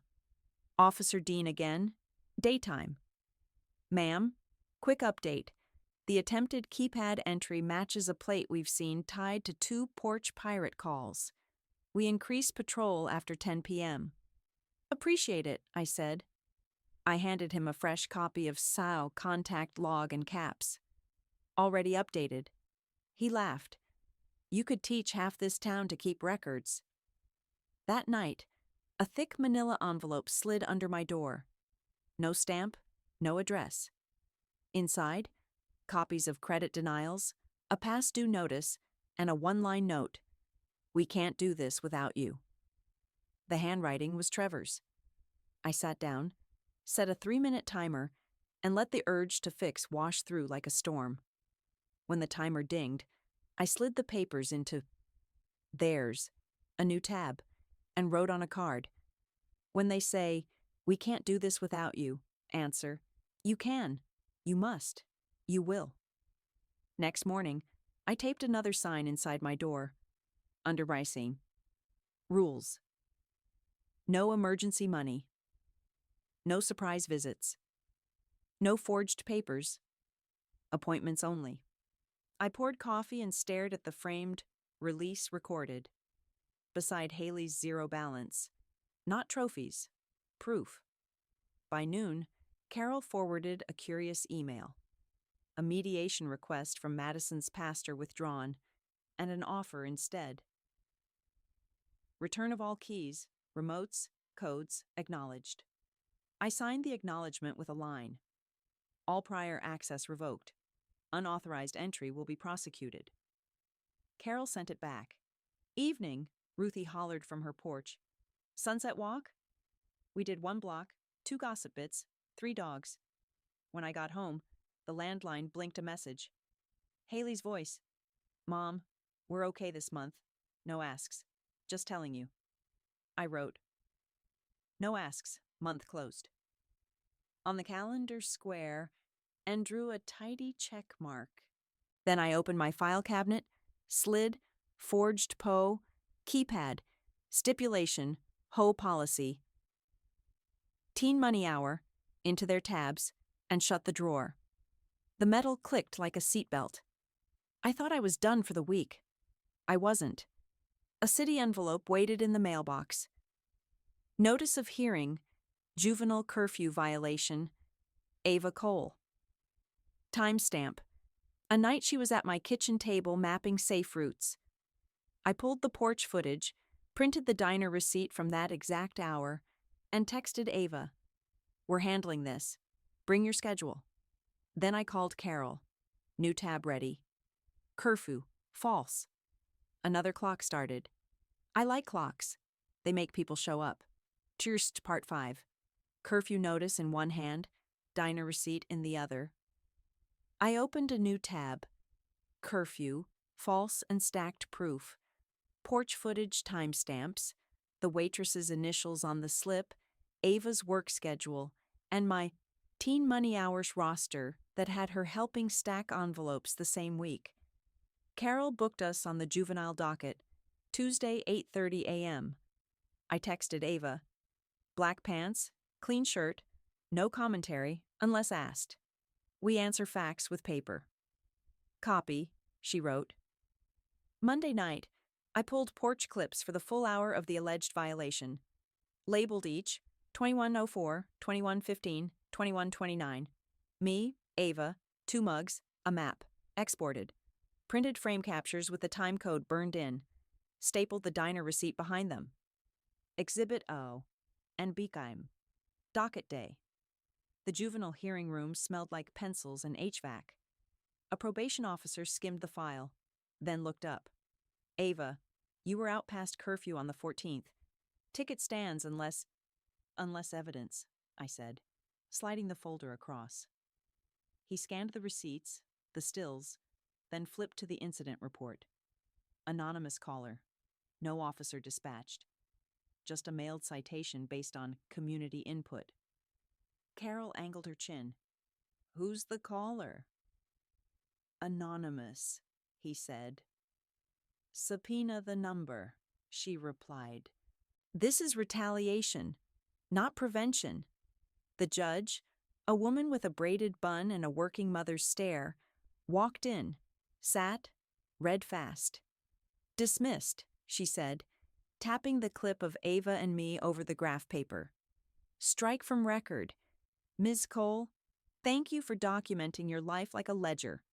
Officer Dean again. Daytime. Ma'am, quick update. The attempted keypad entry matches a plate we've seen tied to 2 porch pirate calls. We increased patrol after 10 p.m. Appreciate it, I said. I handed him a fresh copy of SAO contact log and caps. Already updated. He laughed. You could teach half this town to keep records. That night, a thick manila envelope slid under my door. No stamp, no address. Inside, copies of credit denials, a past due notice, and a 1-line note. We can't do this without you. The handwriting was Trevor's. I sat down, set a 3-minute timer, and let the urge to fix wash through like a storm. When the timer dinged, I slid the papers into theirs, a new tab, and wrote on a card. When they say, we can't do this without you, answer, you can, you must, you will. Next morning, I taped another sign inside my door. Under Ricing. Rules. No emergency money. No surprise visits. No forged papers. Appointments only. I poured coffee and stared at the framed release recorded. Beside Haley's zero balance. Not trophies. Proof. By noon, Carol forwarded a curious email. A mediation request from Madison's pastor withdrawn, and an offer instead. Return of all keys, remotes, codes, acknowledged. I signed the acknowledgement with a line. All prior access revoked. Unauthorized entry will be prosecuted. Carol sent it back. Evening, Ruthie hollered from her porch. Sunset walk? We did 1 block, 2 gossip bits, 3 dogs. When I got home, the landline blinked a message. Haley's voice. Mom, we're okay this month. No asks. Just telling you. I wrote. No asks. Month closed. On the calendar square, and drew a tidy check mark. Then I opened my file cabinet, slid, forged PO, keypad, stipulation, HO policy, teen money hour, into their tabs, and shut the drawer. The metal clicked like a seatbelt. I thought I was done for the week. I wasn't. A city envelope waited in the mailbox. Notice of hearing, juvenile curfew violation, Ava Cole. Timestamp. A night she was at my kitchen table mapping safe routes. I pulled the porch footage, printed the diner receipt from that exact hour, and texted Ava. We're handling this. Bring your schedule. Then I called Carol. New tab ready. Curfew. False. Another clock started. I like clocks. They make people show up. Cheers to part 5. Curfew notice in one hand, diner receipt in the other. I opened a new tab. Curfew, false and stacked proof. Porch footage timestamps, the waitress's initials on the slip, Ava's work schedule, and my teen money hours roster that had her helping stack envelopes the same week. Carol booked us on the juvenile docket, Tuesday 8:30 a.m. I texted Ava. Black pants, clean shirt, no commentary, unless asked. We answer facts with paper. Copy, she wrote. Monday night, I pulled porch clips for the full hour of the alleged violation. Labeled each 2104, 2115, 2129. Me, Ava, 2 mugs, a map. Exported. Printed frame captures with the time code burned in. Stapled the diner receipt behind them. Exhibit O. And Beekheim. Docket day. The juvenile hearing room smelled like pencils and HVAC. A probation officer skimmed the file, then looked up. Ava, you were out past curfew on the 14th. Ticket stands unless evidence, I said, sliding the folder across. He scanned the receipts, the stills, then flipped to the incident report. Anonymous caller. No officer dispatched. Just a mailed citation based on community input. Carol angled her chin. Who's the caller? Anonymous, he said. Subpoena the number, she replied. This is retaliation, not prevention. The judge, a woman with a braided bun and a working mother's stare, walked in, sat, read fast. Dismissed, she said, tapping the clip of Ava and me over the graph paper. Strike from record. Ms. Cole, thank you for documenting your life like a ledger.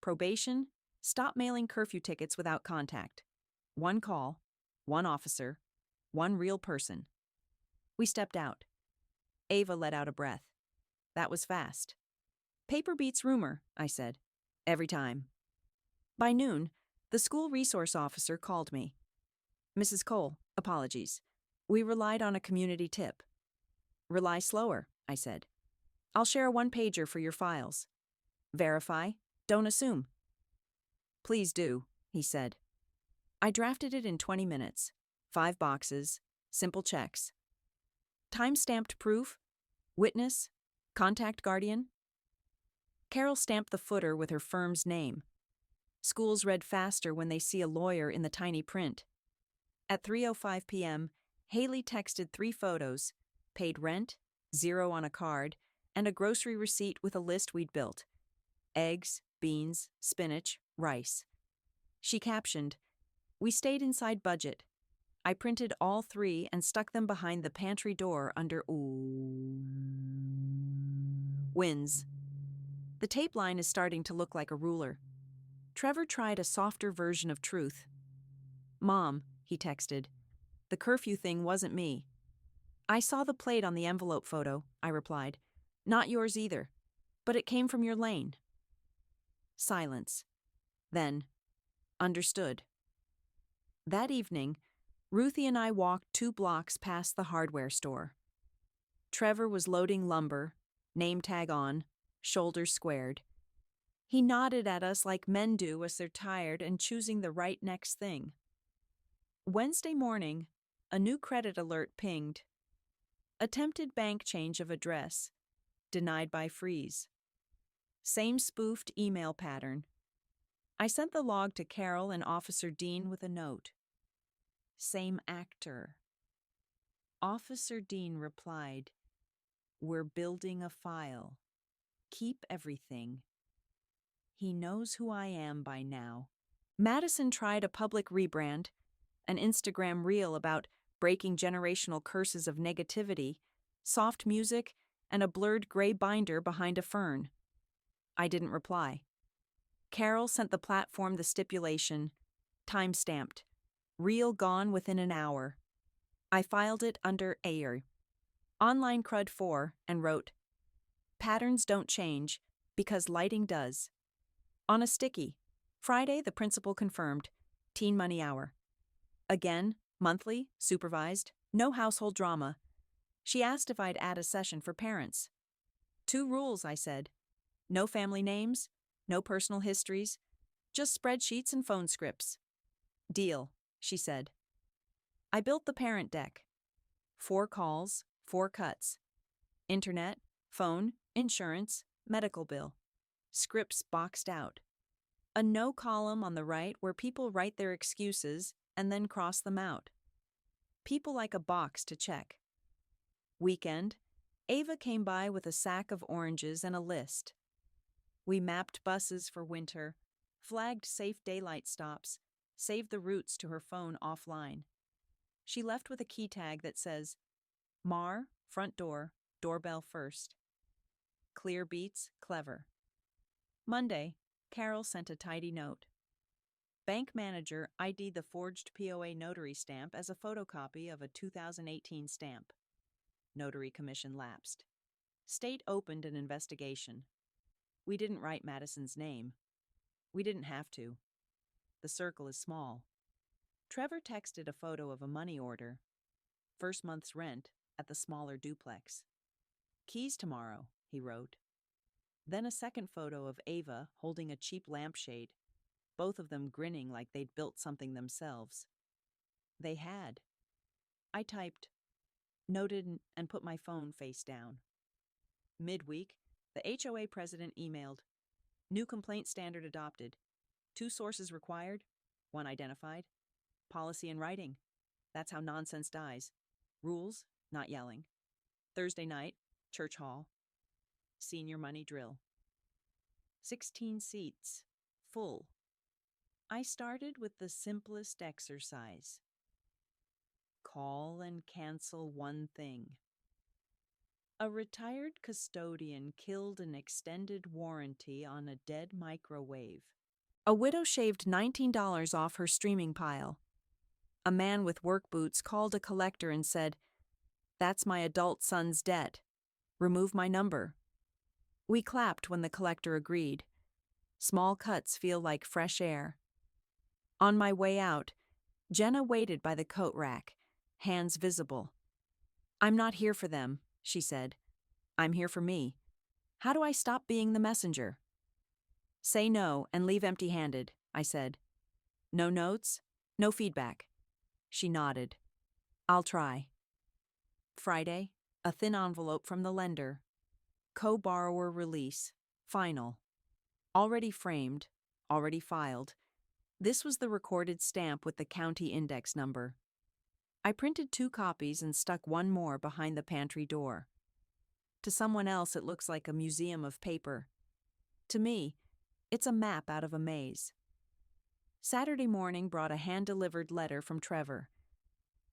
Probation, stop mailing curfew tickets without contact. 1 call, 1 officer, 1 real person. We stepped out. Ava let out a breath. That was fast. Paper beats rumor, I said. Every time. By noon, the school resource officer called me. Mrs. Cole, apologies. We relied on a community tip. Rely slower, I said. I'll share a 1-pager for your files. Verify, don't assume. Please do, he said. I drafted it in 20 minutes. 5 boxes, simple checks. Time-stamped proof, witness, contact guardian. Carol stamped the footer with her firm's name. Schools read faster when they see a lawyer in the tiny print. At 3:05 p.m., Haley texted 3 photos, paid rent, 0 on a card, and a grocery receipt with a list we'd built. Eggs, beans, spinach, rice. She captioned, "We stayed inside budget." I printed all 3 and stuck them behind the pantry door under wins. The tape line is starting to look like a ruler. Trevor tried a softer version of truth. Mom, he texted, the curfew thing wasn't me. I saw the plate on the envelope photo, I replied. Not yours either, but it came from your lane. Silence. Then, understood. That evening, Ruthie and I walked 2 blocks past the hardware store. Trevor was loading lumber, name tag on, shoulders squared. He nodded at us like men do as they're tired and choosing the right next thing. Wednesday morning, a new credit alert pinged. Attempted bank change of address. Denied by freeze. Same spoofed email pattern. I sent the log to Carol and Officer Dean with a note. Same actor. Officer Dean replied, "We're building a file. Keep everything." He knows who I am by now. Madison tried a public rebrand, an Instagram reel about breaking generational curses of negativity, soft music, and a blurred gray binder behind a fern. I didn't reply. Carol sent the platform the stipulation, time-stamped, reel gone within an hour. I filed it under AIR, Online Crud 4, and wrote, "Patterns don't change, because lighting does." On a sticky, Friday the principal confirmed, teen money hour. Again, monthly, supervised, no household drama. She asked if I'd add a session for parents. 2 rules, I said. No family names, no personal histories, just spreadsheets and phone scripts. Deal, she said. I built the parent deck. 4 calls, 4 cuts. Internet, phone, insurance, medical bill. Scripts boxed out. A no column on the right where people write their excuses and then cross them out. People like a box to check. Weekend, Ava came by with a sack of oranges and a list. We mapped buses for winter, flagged safe daylight stops, saved the routes to her phone offline. She left with a key tag that says, Mar, front door, doorbell first. Clear beats, clever. Monday, Carol sent a tidy note. Bank manager ID'd the forged POA notary stamp as a photocopy of a 2018 stamp. Notary commission lapsed. State opened an investigation. We didn't write Madison's name. We didn't have to. The circle is small. Trevor texted a photo of a money order. First month's rent at the smaller duplex. Keys tomorrow, he wrote. Then a second photo of Ava holding a cheap lampshade, both of them grinning like they'd built something themselves. They had. I typed, noted, and put my phone face down. Midweek, the HOA president emailed, new complaint standard adopted. 2 sources required, 1 identified. Policy in writing. That's how nonsense dies. Rules, not yelling. Thursday night, church hall. Senior money drill. 16 seats. Full. I started with the simplest exercise. Call and cancel one thing. A retired custodian killed an extended warranty on a dead microwave. A widow shaved $19 off her streaming pile. A man with work boots called a collector and said, "That's my adult son's debt. Remove my number." We clapped when the collector agreed. Small cuts feel like fresh air. On my way out, Jenna waited by the coat rack, hands visible. "I'm not here for them," she said. "I'm here for me. How do I stop being the messenger?" "Say no and leave empty-handed," I said. "No notes? No feedback?" She nodded. "I'll try." Friday, a thin envelope from the lender. Co-borrower release. Final. Already framed. Already filed. This was the recorded stamp with the county index number. I printed 2 copies and stuck one more behind the pantry door. To someone else, it looks like a museum of paper. To me, it's a map out of a maze. Saturday morning brought a hand-delivered letter from Trevor.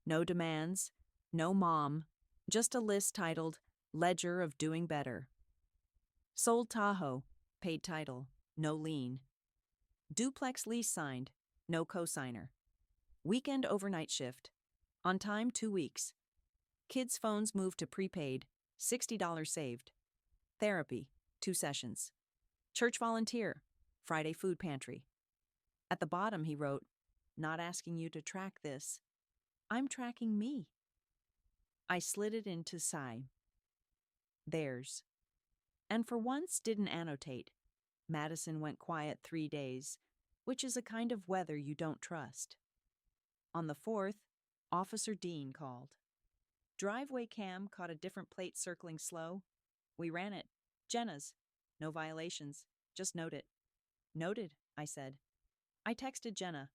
No demands, no mom, just a list titled Ledger of Doing Better. Sold Tahoe, paid title, no lien. Duplex lease signed, no cosigner. Weekend overnight shift. On time 2 weeks. Kids' phones moved to prepaid, $60 saved. Therapy, 2 sessions. Church volunteer, Friday food pantry. At the bottom he wrote, "Not asking you to track this. I'm tracking me." I slid it into Sigh. Theirs. And for once didn't annotate. Madison went quiet 3 days, which is a kind of weather you don't trust. On the 4th, Officer Dean called. Driveway cam caught a different plate circling slow. We ran it. Jenna's. No violations. Just note it. Noted, I said. I texted Jenna.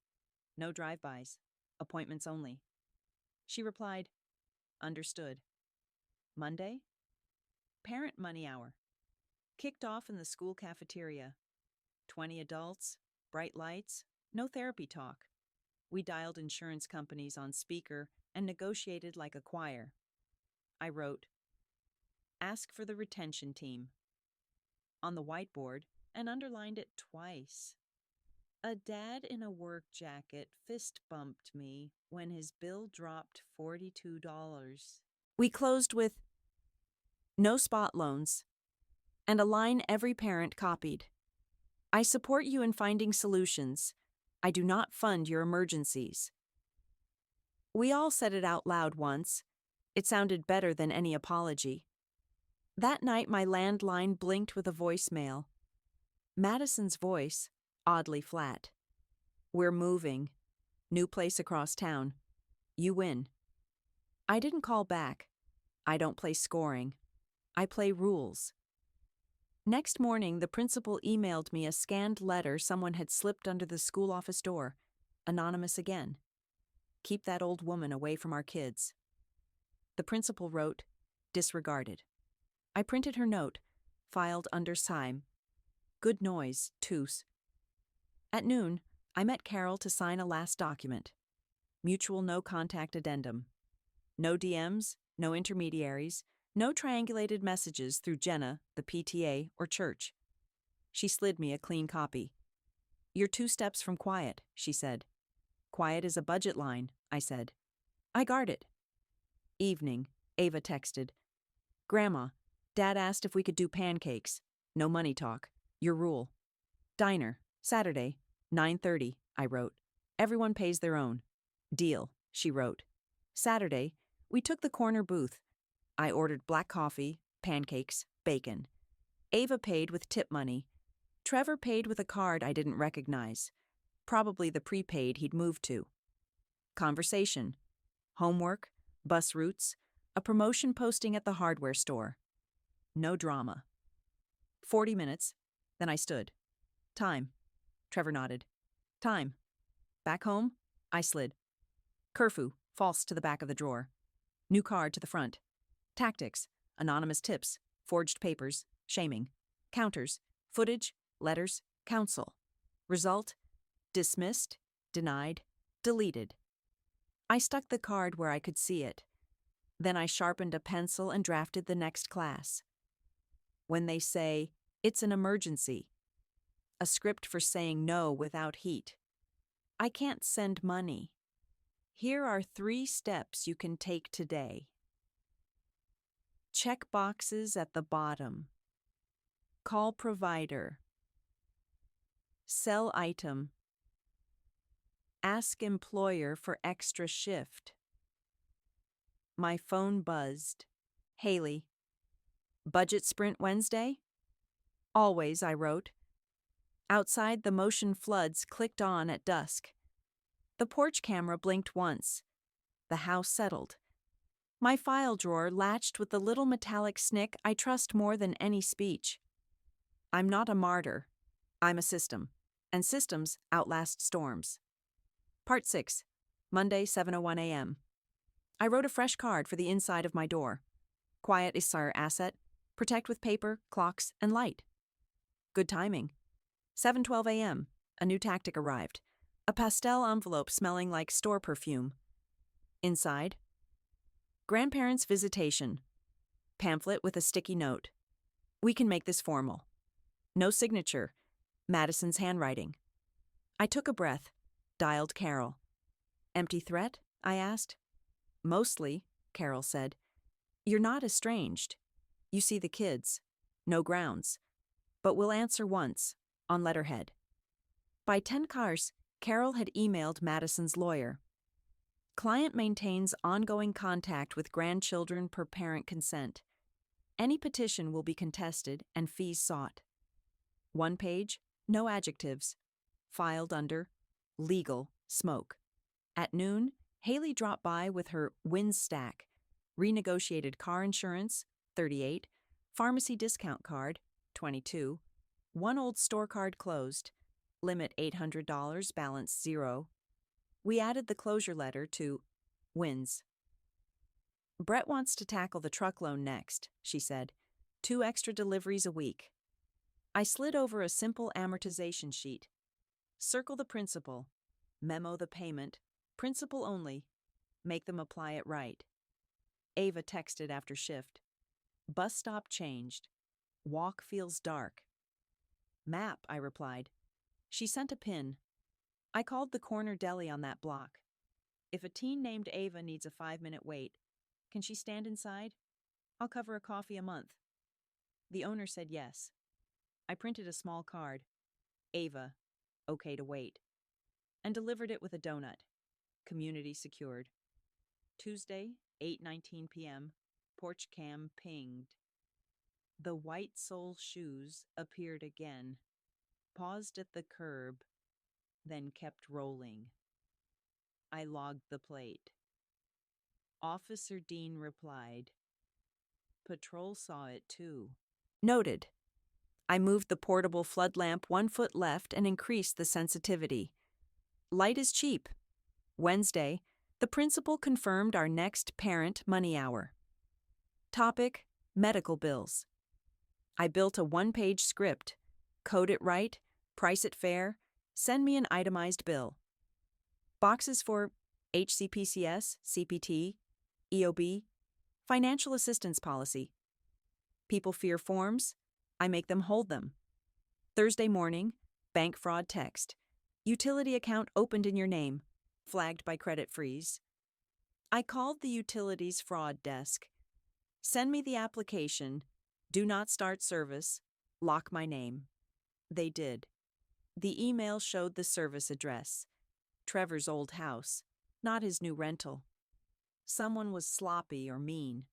No drive-bys. Appointments only. She replied, understood. Monday? Parent money hour. Kicked off in the school cafeteria. 20 adults, bright lights, no therapy talk. We dialed insurance companies on speaker and negotiated like a choir. I wrote, ask for the retention team, on the whiteboard and underlined it twice. A dad in a work jacket fist bumped me when his bill dropped $42. We closed with no spot loans and a line every parent copied. I support you in finding solutions. I do not fund your emergencies. We all said it out loud once. It sounded better than any apology. That night my landline blinked with a voicemail. Madison's voice, oddly flat. We're moving. New place across town. You win. I didn't call back. I don't play scoring. I play rules. Next morning, the principal emailed me a scanned letter someone had slipped under the school office door. Anonymous again. Keep that old woman away from our kids. The principal wrote, disregarded. I printed her note, filed under Sime. Good noise, Toos. At noon, I met Carol to sign a last document. Mutual no-contact addendum. No DMs, no intermediaries, no triangulated messages through Jenna, the PTA, or church. She slid me a clean copy. You're 2 steps from quiet, she said. Quiet is a budget line, I said. I guard it. Evening, Ava texted. Grandma, Dad asked if we could do pancakes. No money talk. Your rule. Diner, Saturday, 9:30, I wrote. Everyone pays their own. Deal, she wrote. Saturday, we took the corner booth. I ordered black coffee, pancakes, bacon. Ava paid with tip money. Trevor paid with a card I didn't recognize. Probably the prepaid he'd moved to. Conversation. Homework, bus routes, a promotion posting at the hardware store. No drama. 40 minutes, then I stood. Time. Trevor nodded. Time. Back home? I slid. Curfew, false to the back of the drawer. New card to the front. Tactics, anonymous tips, forged papers, shaming. Counters, footage, letters, counsel. Result, dismissed, denied, deleted. I stuck the card where I could see it. Then I sharpened a pencil and drafted the next class. When they say, it's an emergency. A script for saying no without heat. I can't send money. Here are 3 steps you can take today. Check boxes at the bottom. Call provider. Sell item. Ask employer for extra shift. My phone buzzed. Haley. Budget sprint Wednesday? Always, I wrote. Outside, the motion floods clicked on at dusk. The porch camera blinked once. The house settled. My file drawer latched with the little metallic snick I trust more than any speech. I'm not a martyr. I'm a system. And systems outlast storms. Part 6. Monday, 7:01 a.m. I wrote a fresh card for the inside of my door. Quiet is our asset. Protect with paper, clocks, and light. Good timing. 7:12 a.m. A new tactic arrived. A pastel envelope smelling like store perfume. Inside. Grandparents' visitation. Pamphlet with a sticky note. We can make this formal. No signature. Madison's handwriting. I took a breath. Dialed Carol. Empty threat? I asked. Mostly, Carol said. You're not estranged. You see the kids. No grounds. But we'll answer once, on letterhead. By 10 cars, Carol had emailed Madison's lawyer. Client maintains ongoing contact with grandchildren per parent consent. Any petition will be contested and fees sought. 1 page, no adjectives. Filed under legal smoke. At noon, Haley dropped by with her wins stack. Renegotiated car insurance, 38. Pharmacy discount card, 22. 1 old store card closed. Limit $800, balance 0. We added the closure letter to wins. Brett wants to tackle the truck loan next, she said. 2 extra deliveries a week. I slid over a simple amortization sheet. Circle the principal. Memo the payment. Principal only. Make them apply it right. Ava texted after shift. Bus stop changed. Walk feels dark. Map, I replied. She sent a pin. I called the corner deli on that block. If a teen named Ava needs a 5-minute wait, can she stand inside? I'll cover a coffee a month. The owner said yes. I printed a small card. Ava, okay to wait. And delivered it with a donut. Community secured. Tuesday, 8:19 p.m. Porch cam pinged. The white sole shoes appeared again. Paused at the curb, then kept rolling. I logged the plate. Officer Dean replied. Patrol saw it too. Noted. I moved the portable flood lamp 1 foot left and increased the sensitivity. Light is cheap. Wednesday, the principal confirmed our next parent money hour. Topic: medical bills. I built a one-page script. Code it right, price it fair, send me an itemized bill. Boxes for HCPCS, CPT, EOB, financial assistance policy. People fear forms, I make them hold them. Thursday morning, bank fraud text. Utility account opened in your name, flagged by credit freeze. I called the utilities fraud desk. Send me the application, do not start service, lock my name. They did. The email showed the service address, Trevor's old house, not his new rental. Someone was sloppy or mean.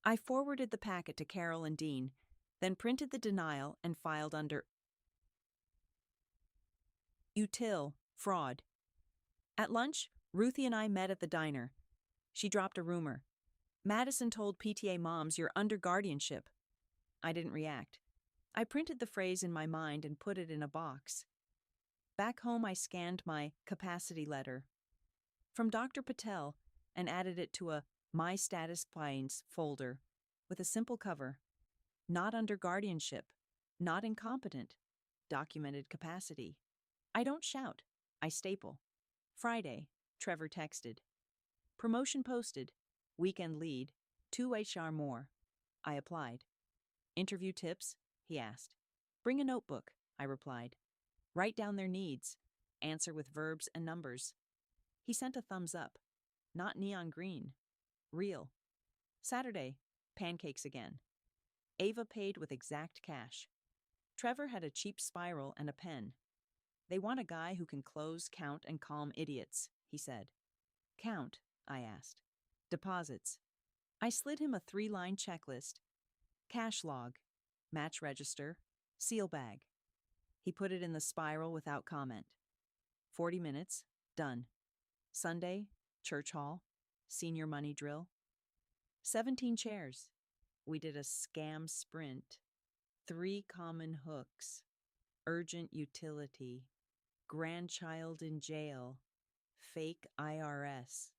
I forwarded the packet to Carol and Dean, then printed the denial and filed under Util, fraud. At lunch, Ruthie and I met at the diner. She dropped a rumor. Madison told PTA moms you're under guardianship. I didn't react. I printed the phrase in my mind and put it in a box. Back home, I scanned my capacity letter from Dr. Patel and added it to a My Status Finds folder with a simple cover. Not under guardianship, not incompetent, documented capacity. I don't shout, I staple. Friday, Trevor texted. Promotion posted, weekend lead, 2 HR more. I applied. Interview tips? He asked. Bring a notebook, I replied. Write down their needs. Answer with verbs and numbers. He sent a thumbs up. Not neon green. Real. Saturday, pancakes again. Ava paid with exact cash. Trevor had a cheap spiral and a pen. They want a guy who can close, count, and calm idiots, he said. Count, I asked. Deposits. I slid him a 3-line checklist. Cash log, match register, seal bag. He put it in the spiral without comment. 40 minutes, done. Sunday, church hall, senior money drill. 17 chairs. We did a scam sprint. 3 common hooks. Urgent utility. Grandchild in jail. Fake IRS.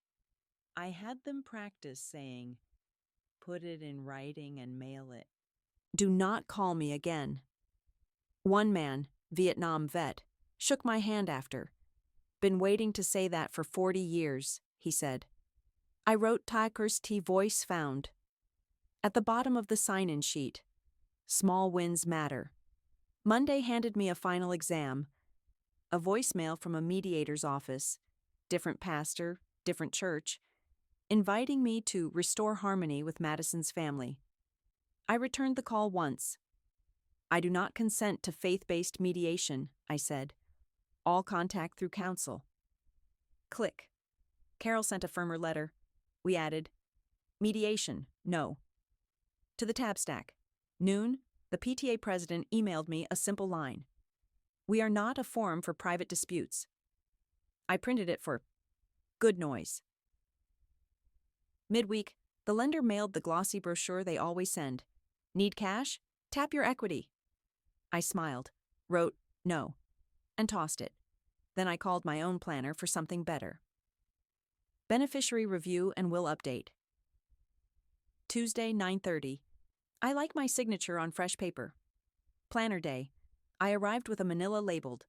I had them practice saying, put it in writing and mail it. Do not call me again. One man, Vietnam vet, shook my hand after. Been waiting to say that for 40 years, he said. I wrote Tiker's T voice found. At the bottom of the sign-in sheet, small wins matter. Monday handed me a final exam. A voicemail from a mediator's office, different pastor, different church, inviting me to restore harmony with Madison's family. I returned the call once. I do not consent to faith-based mediation, I said. All contact through counsel. Click. Carol sent a firmer letter. We added, mediation, no. To the tab stack. Noon, the PTA president emailed me a simple line. We are not a forum for private disputes. I printed it for good noise. Midweek, the lender mailed the glossy brochure they always send. Need cash? Tap your equity. I smiled, wrote no, and tossed it. Then I called my own planner for something better. Beneficiary review and will update. Tuesday, 9:30. I like my signature on fresh paper. Planner day. I arrived with a manila labeled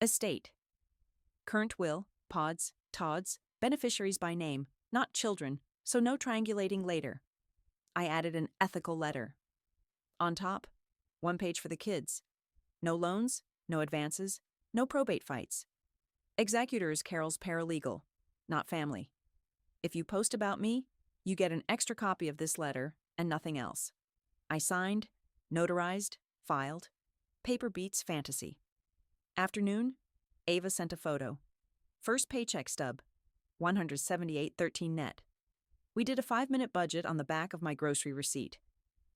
Estate. Current will, pods, tods, beneficiaries by name, not children, so no triangulating later. I added an ethical letter. On top, 1 page for the kids. No loans, no advances, no probate fights. Executor is Carol's paralegal, not family. If you post about me, you get an extra copy of this letter and nothing else. I signed, notarized, filed. Paper beats fantasy. Afternoon, Ava sent a photo. First paycheck stub, $178.13 net. We did a 5-minute budget on the back of my grocery receipt.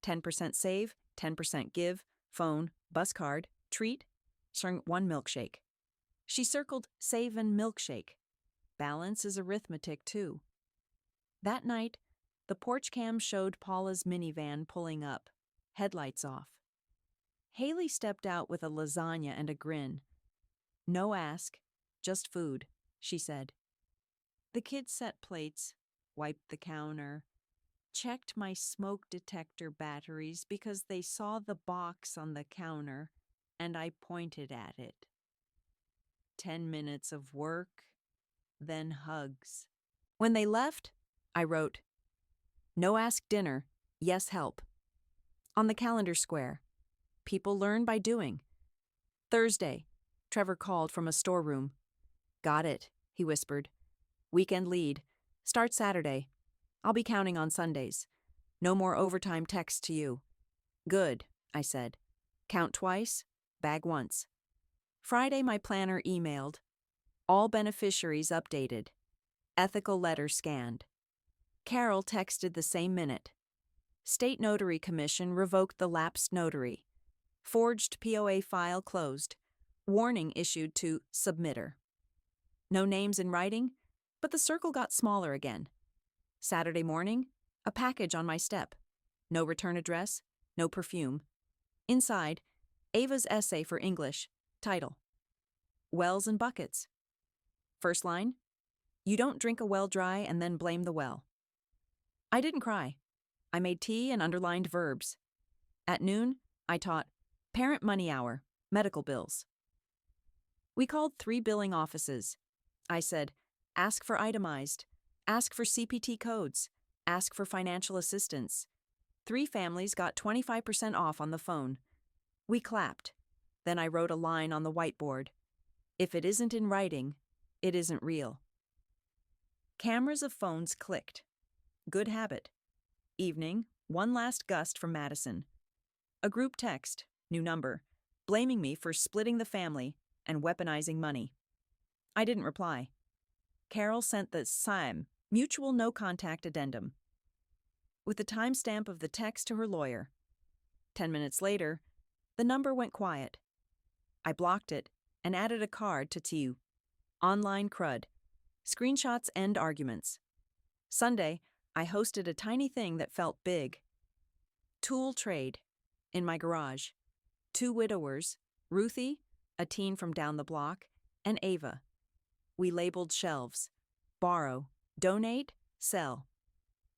10% save, 10% give, phone, bus card, treat, serve 1 milkshake. She circled save and milkshake. Balance is arithmetic too. That night, the porch cam showed Paula's minivan pulling up, headlights off. Haley stepped out with a lasagna and a grin. No ask, just food, she said. The kids set plates, wiped the counter. checked my smoke detector batteries because they saw the box on the counter and I pointed at it. 10 minutes of work, then hugs. When they left, I wrote, "No ask dinner, yes help." On the calendar square, people learn by doing. Thursday, Trevor called from a storeroom. "Got it," he whispered. "Weekend lead. Start Saturday. I'll be counting on Sundays. No more overtime texts to you." "Good," I said. "Count twice, bag once." Friday, my planner emailed. All beneficiaries updated. Ethical letter scanned. Carol texted the same minute. State Notary Commission revoked the lapsed notary. Forged POA file closed. Warning issued to submitter. No names in writing, but the circle got smaller again. Saturday morning, a package on my step. No return address, no perfume. Inside, Ava's essay for English. Title: Wells and Buckets. First line: "You don't drink a well dry and then blame the well." I didn't cry. I made tea and underlined verbs. At noon, I taught Parent Money Hour, medical bills. We called 3 billing offices. I said, ask for itemized, ask for CPT codes, ask for financial assistance. 3 families got 25% off on the phone. We clapped. Then I wrote a line on the whiteboard. If it isn't in writing, it isn't real. Cameras of phones clicked. Good habit. Evening, one last gust from Madison. A group text, new number, blaming me for splitting the family and weaponizing money. I didn't reply. Carol sent the SIM, Mutual No Contact Addendum, with the timestamp of the text to her lawyer. 10 minutes later, the number went quiet. I blocked it and added a card to TU. Online crud. Screenshots end arguments. Sunday, I hosted a tiny thing that felt big. Tool trade. In my garage. 2 widowers, Ruthie, a teen from down the block, and Ava. We labeled shelves. Borrow, donate, sell.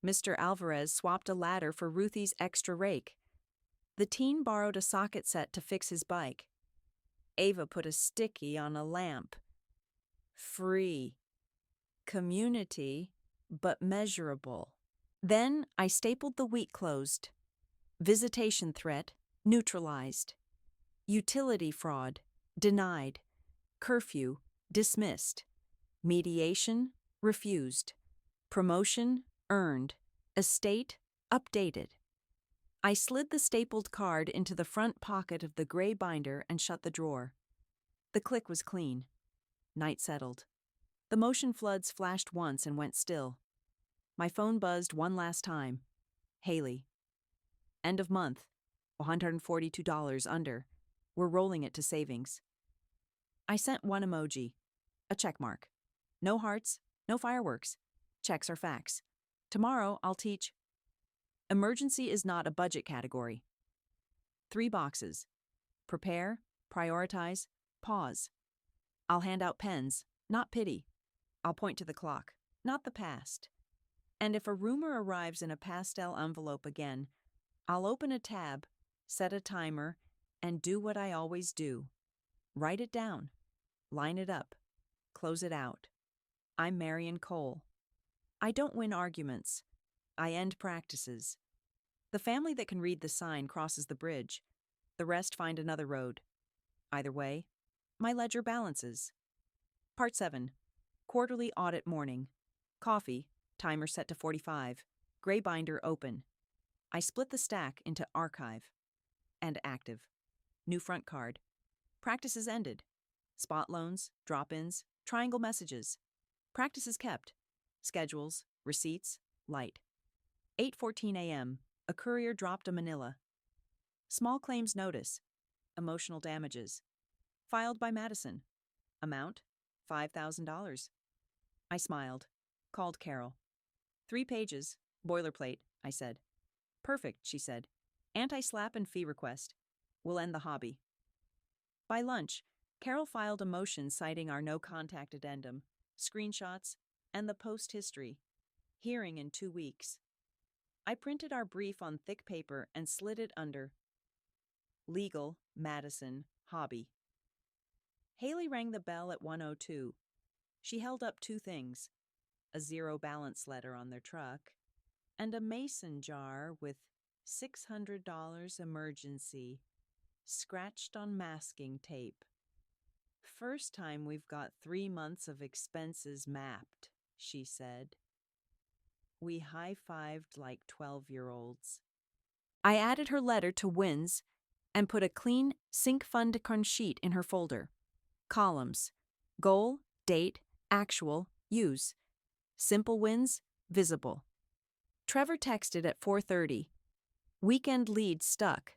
Mr. Alvarez swapped a ladder for Ruthie's extra rake. The teen borrowed a socket set to fix his bike. Ava put a sticky on a lamp. Free. Community, but measurable. Then I stapled the week closed. Visitation threat, neutralized. Utility fraud, denied. Curfew, dismissed. Mediation, refused. Promotion, earned. Estate, updated. I slid the stapled card into the front pocket of the gray binder and shut the drawer. The click was clean. Night settled. The motion floods flashed once and went still. My phone buzzed one last time. Haley. End of month. $142 under. We're rolling it to savings. I sent one emoji. A check mark. No hearts, no fireworks. Checks are facts. Tomorrow I'll teach. Emergency is not a budget category. 3 boxes. Prepare, prioritize, pause. I'll hand out pens, not pity. I'll point to the clock, not the past. And if a rumor arrives in a pastel envelope again, I'll open a tab, set a timer, and do what I always do. Write it down. Line it up. Close it out. I'm Marion Cole. I don't win arguments. I end practices. The family that can read the sign crosses the bridge. The rest find another road. Either way, my ledger balances. Part 7. Quarterly audit morning. Coffee, timer set to 45. Gray binder open. I split the stack into archive and active. New front card. Practices ended. Spot loans, drop-ins, triangle messages. Practices kept. Schedules, receipts, light. 8:14 a.m. A courier dropped a manila. Small claims notice. Emotional damages. Filed by Madison. Amount, $5,000. I smiled. Called Carol. 3 pages. Boilerplate, I said. Perfect, she said. Anti-slap and fee request. We'll end the hobby. By lunch, Carol filed a motion citing our no-contact addendum, screenshots, and the post history. Hearing in 2 weeks. I printed our brief on thick paper and slid it under Legal, Madison, Hobby. Haley rang the bell at 1:02. She held up two things, a zero balance letter on their truck and a mason jar with $600 emergency scratched on masking tape. First time we've got 3 months of expenses mapped, she said. We high-fived like 12-year-olds. I added her letter to Wynn's and put a clean sync fund account sheet in her folder. Columns: goal, date, actual, use. Simple wins, visible. Trevor texted at 4:30. Weekend lead stuck.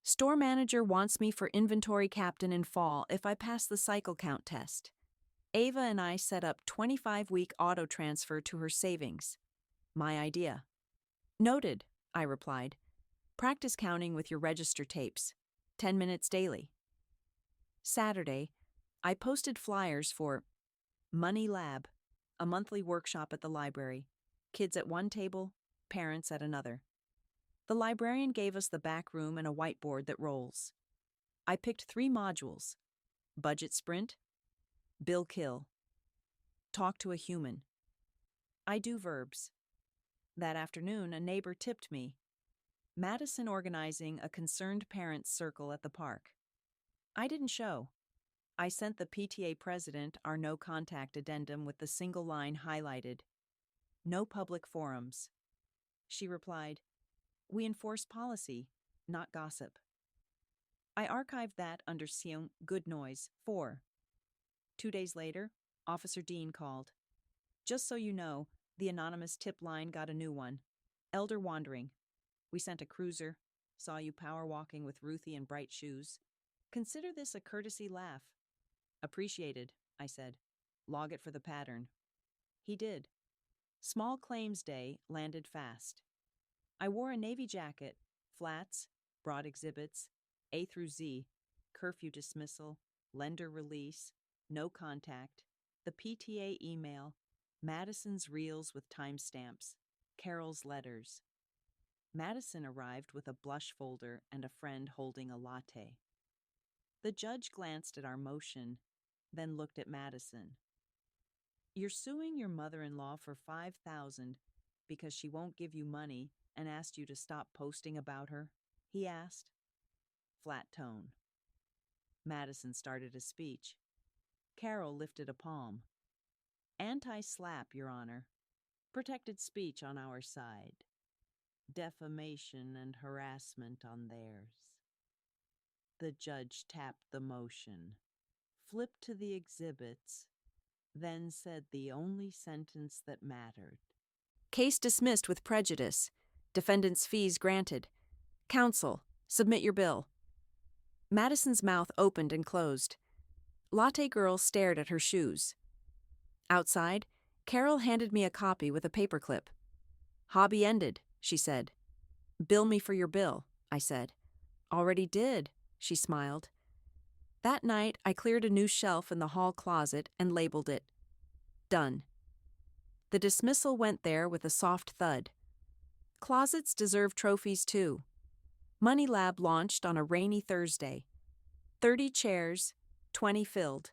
Store manager wants me for inventory captain in fall if I pass the cycle count test. Ava and I set up 25-week auto transfer to her savings. My idea. Noted, I replied. Practice counting with your register tapes. 10 minutes daily. Saturday, I posted flyers for Money Lab, a monthly workshop at the library. Kids at one table, parents at another. The librarian gave us the back room and a whiteboard that rolls. I picked 3 modules: budget sprint, bill kill, talk to a human. I do verbs. That afternoon, a neighbor tipped me. Madison organizing a concerned parents circle at the park. I didn't show. I sent the PTA president our no contact addendum with the single line highlighted. No public forums. She replied, "We enforce policy, not gossip." I archived that under Sion Good Noise 4. 2 days later, Officer Dean called. "Just so you know, the anonymous tip line got a new one. Elder wandering. We sent a cruiser. Saw you power walking with Ruthie in bright shoes. Consider this a courtesy laugh." "Appreciated," I said. "Log it for the pattern." He did. Small Claims Day landed fast. I wore a navy jacket, flats, broad exhibits, A through Z, curfew dismissal, lender release, no contact, the PTA email, Madison's reels with timestamps, Carol's letters. Madison arrived with a blush folder and a friend holding a latte. The judge glanced at our motion, then looked at Madison. "You're suing your mother-in-law for $5,000 because she won't give you money and asked you to stop posting about her?" he asked. Flat tone. Madison started a speech. Carol lifted a palm. "Anti-slap, Your Honor. Protected speech on our side. Defamation and harassment on theirs." The judge tapped the motion, flipped to the exhibits, then said the only sentence that mattered. "Case dismissed with prejudice. Defendant's fees granted. Counsel, submit your bill." Madison's mouth opened and closed. Latte Girl stared at her shoes. Outside, Carol handed me a copy with a paperclip. "Hobby ended," she said. "Bill me for your bill," I said. "Already did," she smiled. That night, I cleared a new shelf in the hall closet and labeled it "Done." The dismissal went there with a soft thud. Closets deserve trophies too. Money Lab launched on a rainy Thursday. 30 chairs, 20 filled.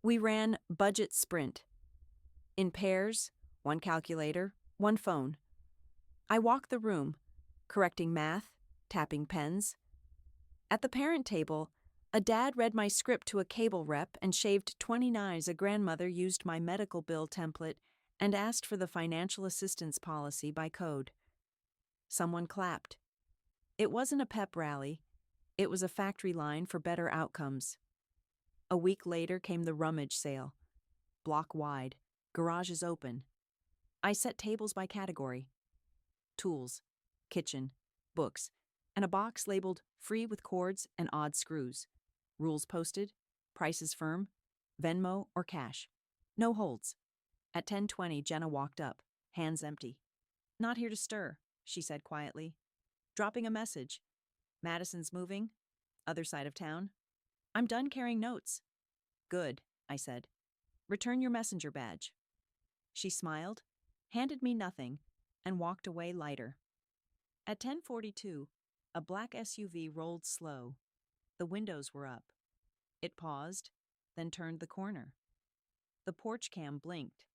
We ran budget sprint. In pairs, 1 calculator, 1 phone. I walked the room, correcting math, tapping pens. At the parent table, a dad read my script to a cable rep and shaved 20 knives a grandmother used my medical bill template and asked for the financial assistance policy by code. Someone clapped. It wasn't a pep rally. It was a factory line for better outcomes. A week later came the rummage sale. Block wide, garages open. I set tables by category. Tools, kitchen, books, and a box labeled free with cords and odd screws. Rules posted, prices firm, Venmo or cash. No holds. At 10:20, Jenna walked up, hands empty. "Not here to stir," she said quietly. "Dropping a message. Madison's moving. Other side of town. I'm done carrying notes." "Good," I said. "Return your messenger badge." She smiled, handed me nothing, and walked away lighter. At 10:42, a black SUV rolled slow. The windows were up. It paused, then turned the corner. The porch cam blinked.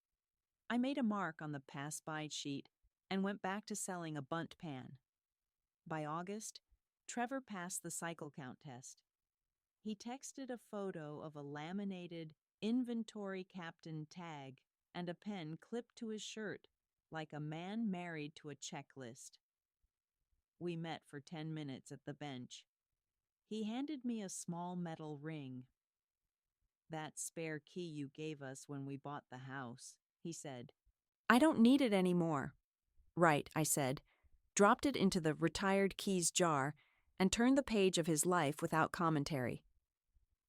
I made a mark on the pass-by sheet and went back to selling a bunt pan. By August, Trevor passed the cycle count test. He texted a photo of a laminated inventory captain tag and a pen clipped to his shirt like a man married to a checklist. We met for 10 minutes at the bench. He handed me a small metal ring. "That spare key you gave us when we bought the house," he said. "I don't need it anymore." "Right," I said, dropped it into the retired keys jar, and turned the page of his life without commentary.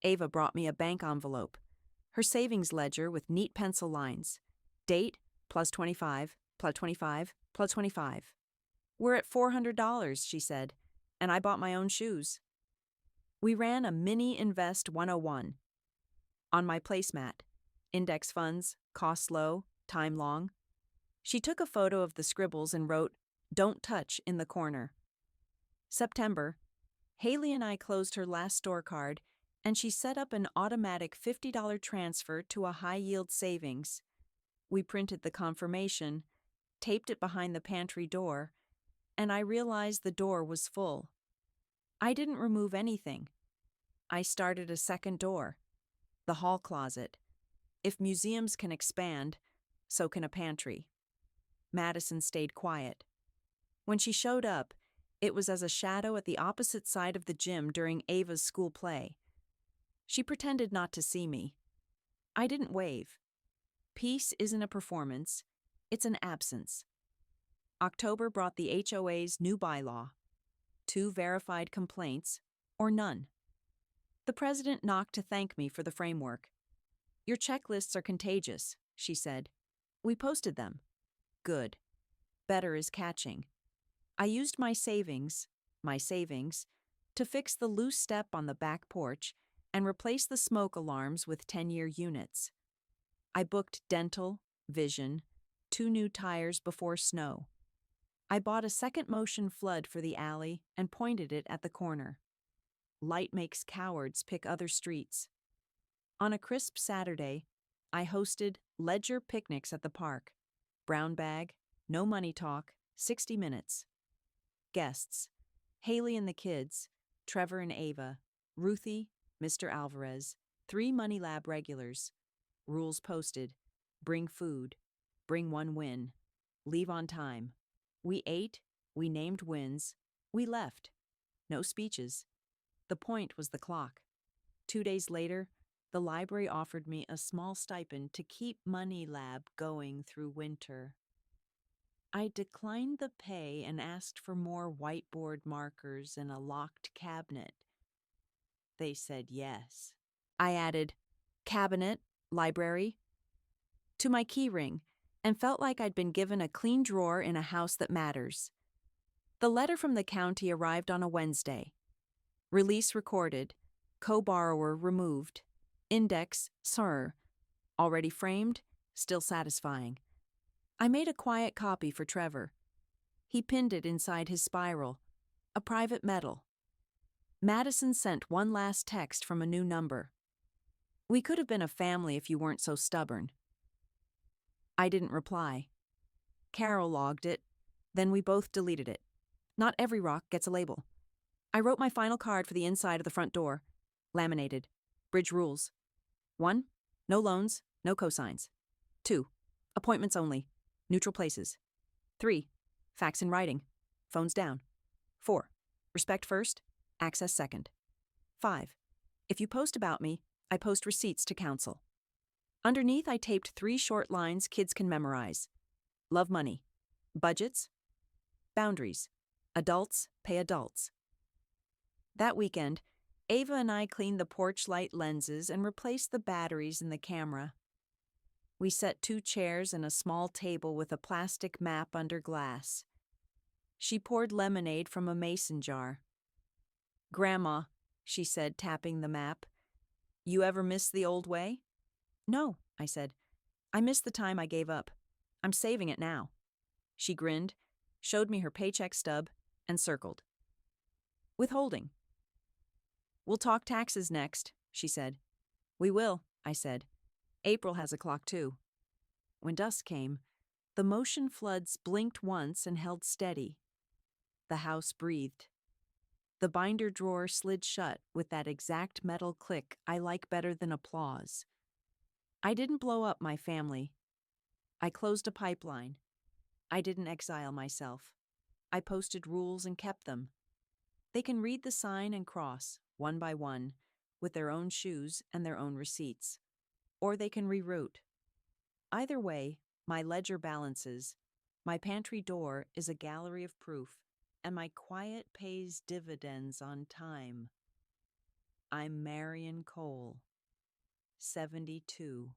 Ava brought me a bank envelope, her savings ledger with neat pencil lines. Date, plus 25, plus 25, plus 25. "We're at $400, she said, and I bought my own shoes. We ran a mini Invest 101. On my placemat, index funds, cost low, time long. She took a photo of the scribbles and wrote, "Don't touch," in the corner. September, Haley and I closed her last store card, and she set up an automatic $50 transfer to a high-yield savings. We printed the confirmation, taped it behind the pantry door, and I realized the door was full. I didn't remove anything. I started a second door, the hall closet. If museums can expand, so can a pantry. Madison stayed quiet. When she showed up, it was as a shadow at the opposite side of the gym during Ava's school play. She pretended not to see me. I didn't wave. Peace isn't a performance, it's an absence. October brought the HOA's new bylaw: 2 verified complaints, or none. The president knocked to thank me for the framework. "Your checklists are contagious," she said. "We posted them." Good. Better is catching. I used my savings, to fix the loose step on the back porch and replace the smoke alarms with 10-year units. I booked dental, vision, 2 new tires before snow. I bought a second motion flood for the alley and pointed it at the corner. Light makes cowards pick other streets. On a crisp Saturday, I hosted Ledger picnics at the park. Brown bag, no money talk, 60 minutes. Guests: Haley and the kids, Trevor and Ava, Ruthie, Mr. Alvarez, 3 Money Lab regulars. Rules posted: bring food, bring 1 win, leave on time. We ate, we named wins, we left. No speeches. The point was the clock. 2 days later, the library offered me a small stipend to keep Money Lab going through winter. I declined the pay and asked for more whiteboard markers and a locked cabinet. They said yes. I added cabinet, library to my key ring and felt like I'd been given a clean drawer in a house that matters. The letter from the county arrived on a Wednesday. Release recorded, co-borrower removed, index, sir. Already framed, still satisfying. I made a quiet copy for Trevor. He pinned it inside his spiral, a private medal. Madison sent one last text from a new number. "We could have been a family if you weren't so stubborn." I didn't reply. Carol logged it, then we both deleted it. Not every rock gets a label. I wrote my final card for the inside of the front door. Laminated. Bridge rules. 1. No loans, no cosigns. 2. Appointments only. Neutral places. 3. Facts in writing. Phones down. 4. Respect first, access second. 5. If you post about me, I post receipts to council. Underneath, I taped 3 short lines kids can memorize. Love money. Budgets. Boundaries. Adults pay adults. That weekend, Ava and I cleaned the porch light lenses and replaced the batteries in the camera. We set 2 chairs and a small table with a plastic map under glass. She poured lemonade from a mason jar. "Grandma," she said, tapping the map, "you ever miss the old way?" "No," I said. "I miss the time I gave up. I'm saving it now." She grinned, showed me her paycheck stub, and circled. Withholding. We'll talk taxes next, she said. We will, I said. April has a clock too. When dusk came, the motion floods blinked once and held steady. The house breathed. The binder drawer slid shut with that exact metal click I like better than applause. I didn't blow up my family. I closed a pipeline. I didn't exile myself. I posted rules and kept them. They can read the sign and cross, one by one, with their own shoes and their own receipts. Or they can reroute. Either way, my ledger balances. My pantry door is a gallery of proof, and my quiet pays dividends on time. I'm Marion Cole, 72.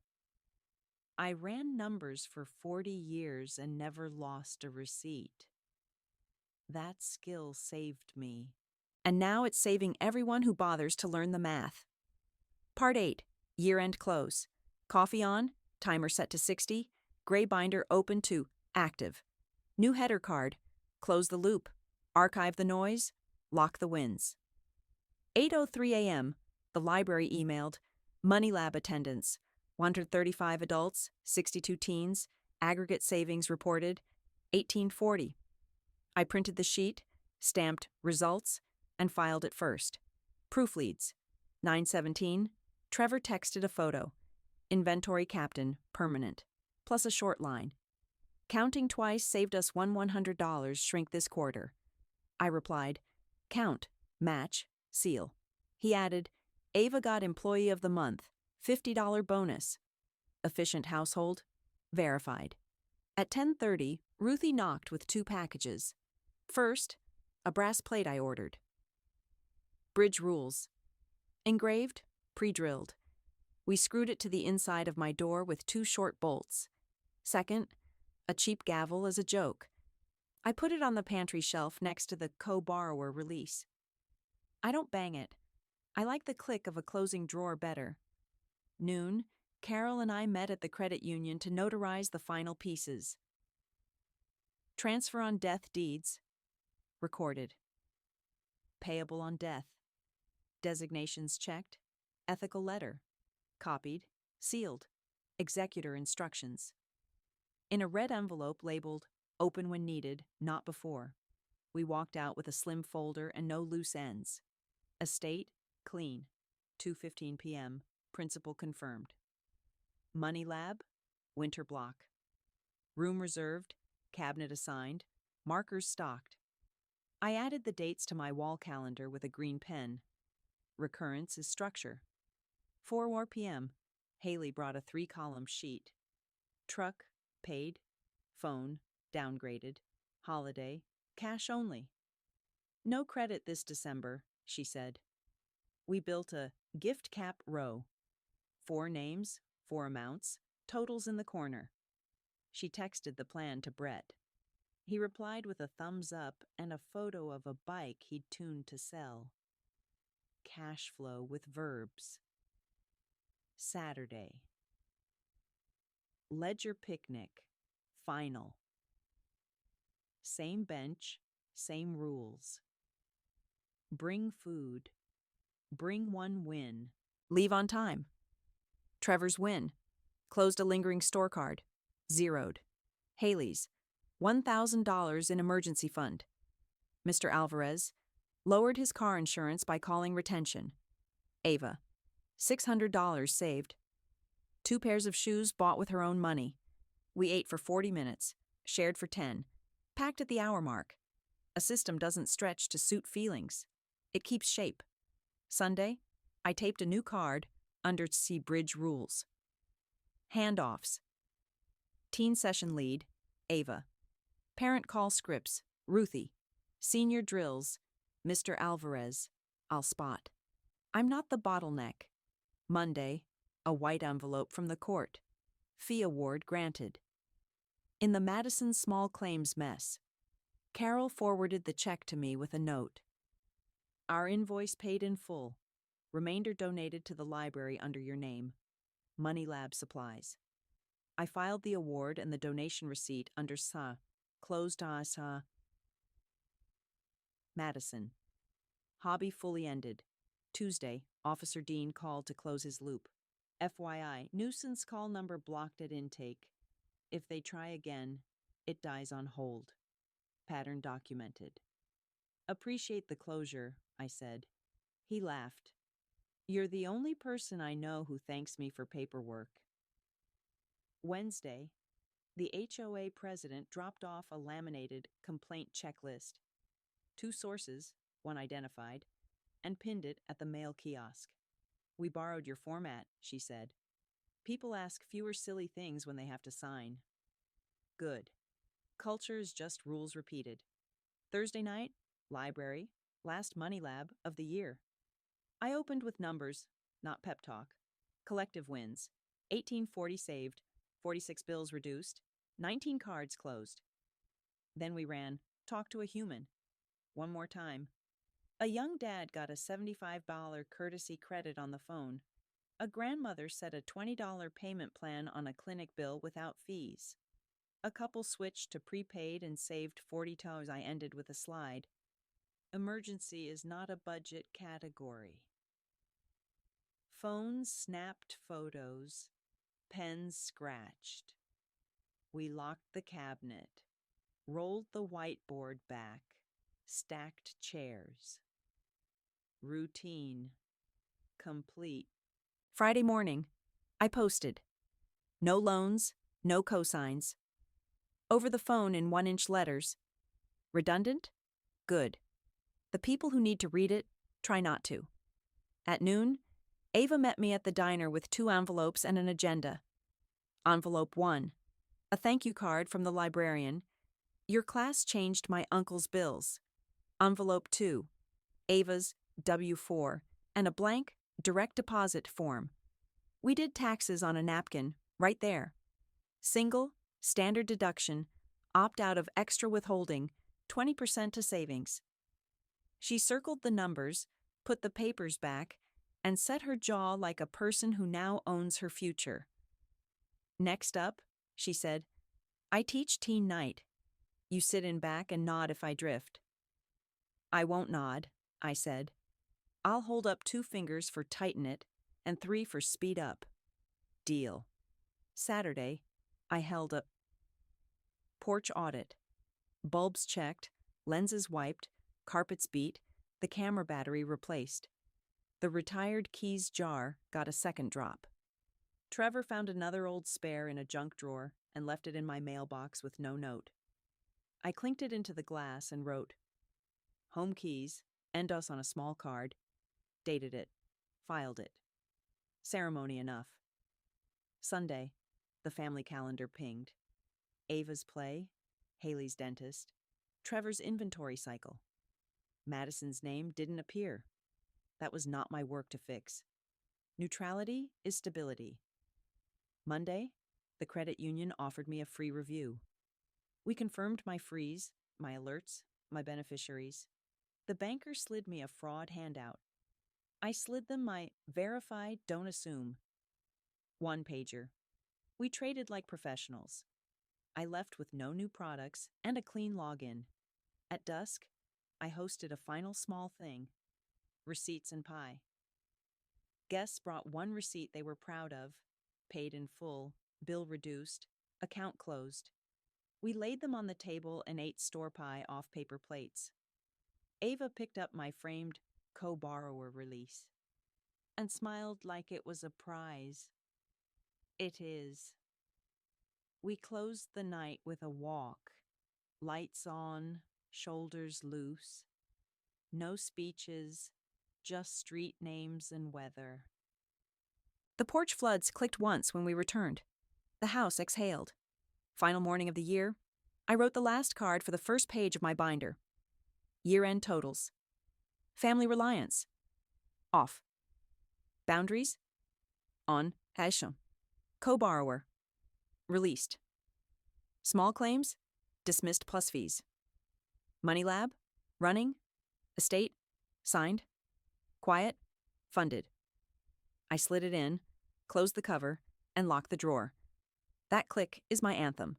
I ran numbers for 40 years and never lost a receipt. That skill saved me. And now it's saving everyone who bothers to learn the math. Part 8, year-end close. Coffee on, timer set to 60, gray binder open to active. New header card, close the loop, archive the noise, lock the wins. 8:03 a.m., the library emailed, Money Lab attendance, 135 adults, 62 teens, aggregate savings reported, 1840. I printed the sheet, stamped results, and filed it first. Proof leads, 917, Trevor texted a photo, inventory captain, permanent, plus a short line. Counting twice saved us $100, shrink this quarter. I replied, count, match, seal. He added, Ava got Employee of the Month, $50 bonus. Efficient household, verified. At 10:30, Ruthie knocked with 2 packages. First, a brass plate I ordered. Bridge rules. Engraved, pre-drilled. We screwed it to the inside of my door with 2 short bolts. Second, a cheap gavel as a joke. I put it on the pantry shelf next to the co-borrower release. I don't bang it. I like the click of a closing drawer better. Noon, Carol and I met at the credit union to notarize the final pieces. Transfer on death deeds. Recorded. Payable on death. Designations checked. Ethical letter. Copied. Sealed. Executor instructions. In a red envelope labeled, open when needed, not before. We walked out with a slim folder and no loose ends. Estate, clean. 2:15 p.m. Principal confirmed. Money Lab, winter block. Room reserved, cabinet assigned, markers stocked. I added the dates to my wall calendar with a green pen. Recurrence is structure. 4 p.m. Haley brought a 3-column sheet. Truck, paid. Phone, downgraded. Holiday, cash only. No credit this December, she said. We built a gift cap row. 4 names, 4 amounts, totals in the corner. She texted the plan to Brett. He replied with a thumbs up and a photo of a bike he'd tuned to sell. Cash flow with verbs. Saturday. Ledger picnic. Final. Same bench, same rules. Bring food. Bring 1 win. Leave on time. Trevor's win. Closed a lingering store card. Zeroed. Haley's. $1,000 in emergency fund. Mr. Alvarez. Lowered his car insurance by calling retention. Ava. $600 saved. 2 pairs of shoes bought with her own money. We ate for 40 minutes. Shared for 10. Packed at the hour mark. A system doesn't stretch to suit feelings. It keeps shape. Sunday, I taped a new card under see bridge rules. Handoffs. Teen session lead, Ava. Parent call scripts, Ruthie. Senior drills, Mr. Alvarez. I'll spot. I'm not the bottleneck. Monday, a white envelope from the court. Fee award granted. In the Madison small claims mess, Carol forwarded the check to me with a note. Our invoice paid in full. Remainder donated to the library under your name. Money Lab supplies. I filed the award and the donation receipt under SA. Closed SA. Madison. Hobby fully ended. Tuesday, Officer Dean called to close his loop. FYI, nuisance call number blocked at intake. If they try again, it dies on hold. Pattern documented. Appreciate the closure, I said. He laughed. You're the only person I know who thanks me for paperwork. Wednesday, the HOA president dropped off a laminated complaint checklist. 2 sources, one identified, and pinned it at the mail kiosk. We borrowed your format, she said. People ask fewer silly things when they have to sign. Good. Culture is just rules repeated. Thursday night, library, last money lab of the year. I opened with numbers, not pep talk. Collective wins. 1840 saved, 46 bills reduced, 19 cards closed. Then we ran, talk to a human. One more time. A young dad got a $75 courtesy credit on the phone. A grandmother set a $20 payment plan on a clinic bill without fees. A couple switched to prepaid and saved $40. I ended with a slide. Emergency is not a budget category. Phones snapped photos. Pens scratched. We locked the cabinet. Rolled the whiteboard back. Stacked chairs. Routine. Complete. Friday morning, I posted. No loans, no cosigns. Over the phone in 1-inch letters. Redundant? Good. The people who need to read it, try not to. At noon, Ava met me at the diner with 2 envelopes and an agenda. Envelope 1, a thank you card from the librarian. Your class changed my uncle's bills. Envelope 2, Ava's W-4, and a blank direct deposit form. We did taxes on a napkin, right there. Single, standard deduction, opt out of extra withholding, 20% to savings. She circled the numbers, put the papers back, and set her jaw like a person who now owns her future. Next up, she said, I teach teen night. You sit in back and nod if I drift. I won't nod, I said. I'll hold up 2 fingers for tighten it and 3 for speed up. Deal. Saturday, I held up. Porch audit. Bulbs checked, lenses wiped, carpets beat, the camera battery replaced. The retired keys jar got a second drop. Trevor found another old spare in a junk drawer and left it in my mailbox with no note. I clinked it into the glass and wrote, Home keys, endos on a small card, dated it, filed it. Ceremony enough. Sunday, the family calendar pinged. Ava's play, Haley's dentist, Trevor's inventory cycle. Madison's name didn't appear. That was not my work to fix. Neutrality is stability. Monday, the credit union offered me a free review. We confirmed my freeze, my alerts, my beneficiaries. The banker slid me a fraud handout. I slid them my verified don't assume 1-pager. We traded like professionals. I left with no new products and a clean login. At dusk, I hosted a final small thing, receipts and pie. Guests brought 1 receipt they were proud of, paid in full, bill reduced, account closed. We laid them on the table and ate store pie off paper plates. Ava picked up my framed co-borrower release and smiled like it was a prize. It is. We closed the night with a walk, lights on, shoulders loose. No speeches, just street names and weather. The porch floods clicked once when we returned. The house exhaled. Final morning of the year, I wrote the last card for the first page of my binder. Year-end totals. Family reliance. Off. Boundaries. On, as shown. Co-borrower. Released. Small claims. Dismissed plus fees. Money lab. Running. Estate. Signed. Quiet. Funded. I slid it in, closed the cover, and locked the drawer. That click is my anthem.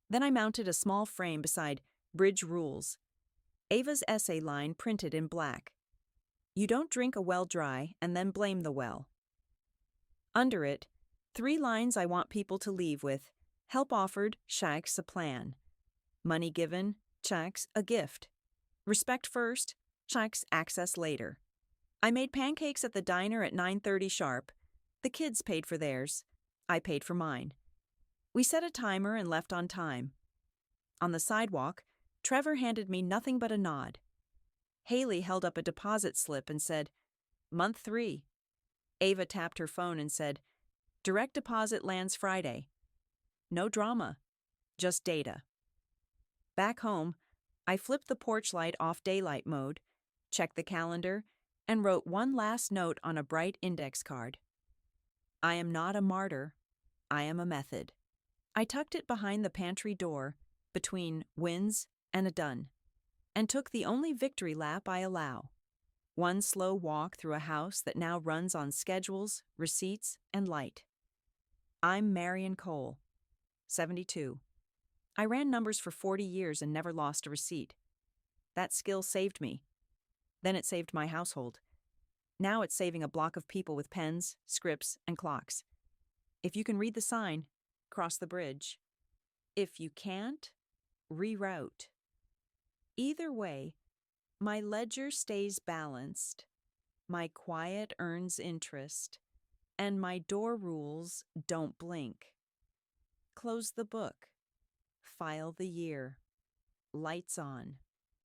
Then I mounted a small frame beside Bridge Rules. Ava's essay line printed in black. You don't drink a well dry and then blame the well. Under it, 3 lines I want people to leave with. Help offered, shacks a plan. Money given, checks a gift. Respect first, checks access later. I made pancakes at the diner at 9:30 sharp. The kids paid for theirs. I paid for mine. We set a timer and left on time. On the sidewalk, Trevor handed me nothing but a nod. Haley held up a deposit slip and said, Month 3. Ava tapped her phone and said, Direct deposit lands Friday. No drama, just data. Back home, I flipped the porch light off daylight mode, checked the calendar, and wrote one last note on a bright index card. I am not a martyr. I am a method. I tucked it behind the pantry door, between wins and a done, and took the only victory lap I allow. One slow walk through a house that now runs on schedules, receipts, and light. I'm Marion Cole, 72. I ran numbers for 40 years and never lost a receipt. That skill saved me. Then it saved my household. Now it's saving a block of people with pens, scripts, and clocks. If you can read the sign, cross the bridge. If you can't, reroute. Either way, my ledger stays balanced, my quiet earns interest, and my door rules don't blink. Close the book. File the year. Lights on.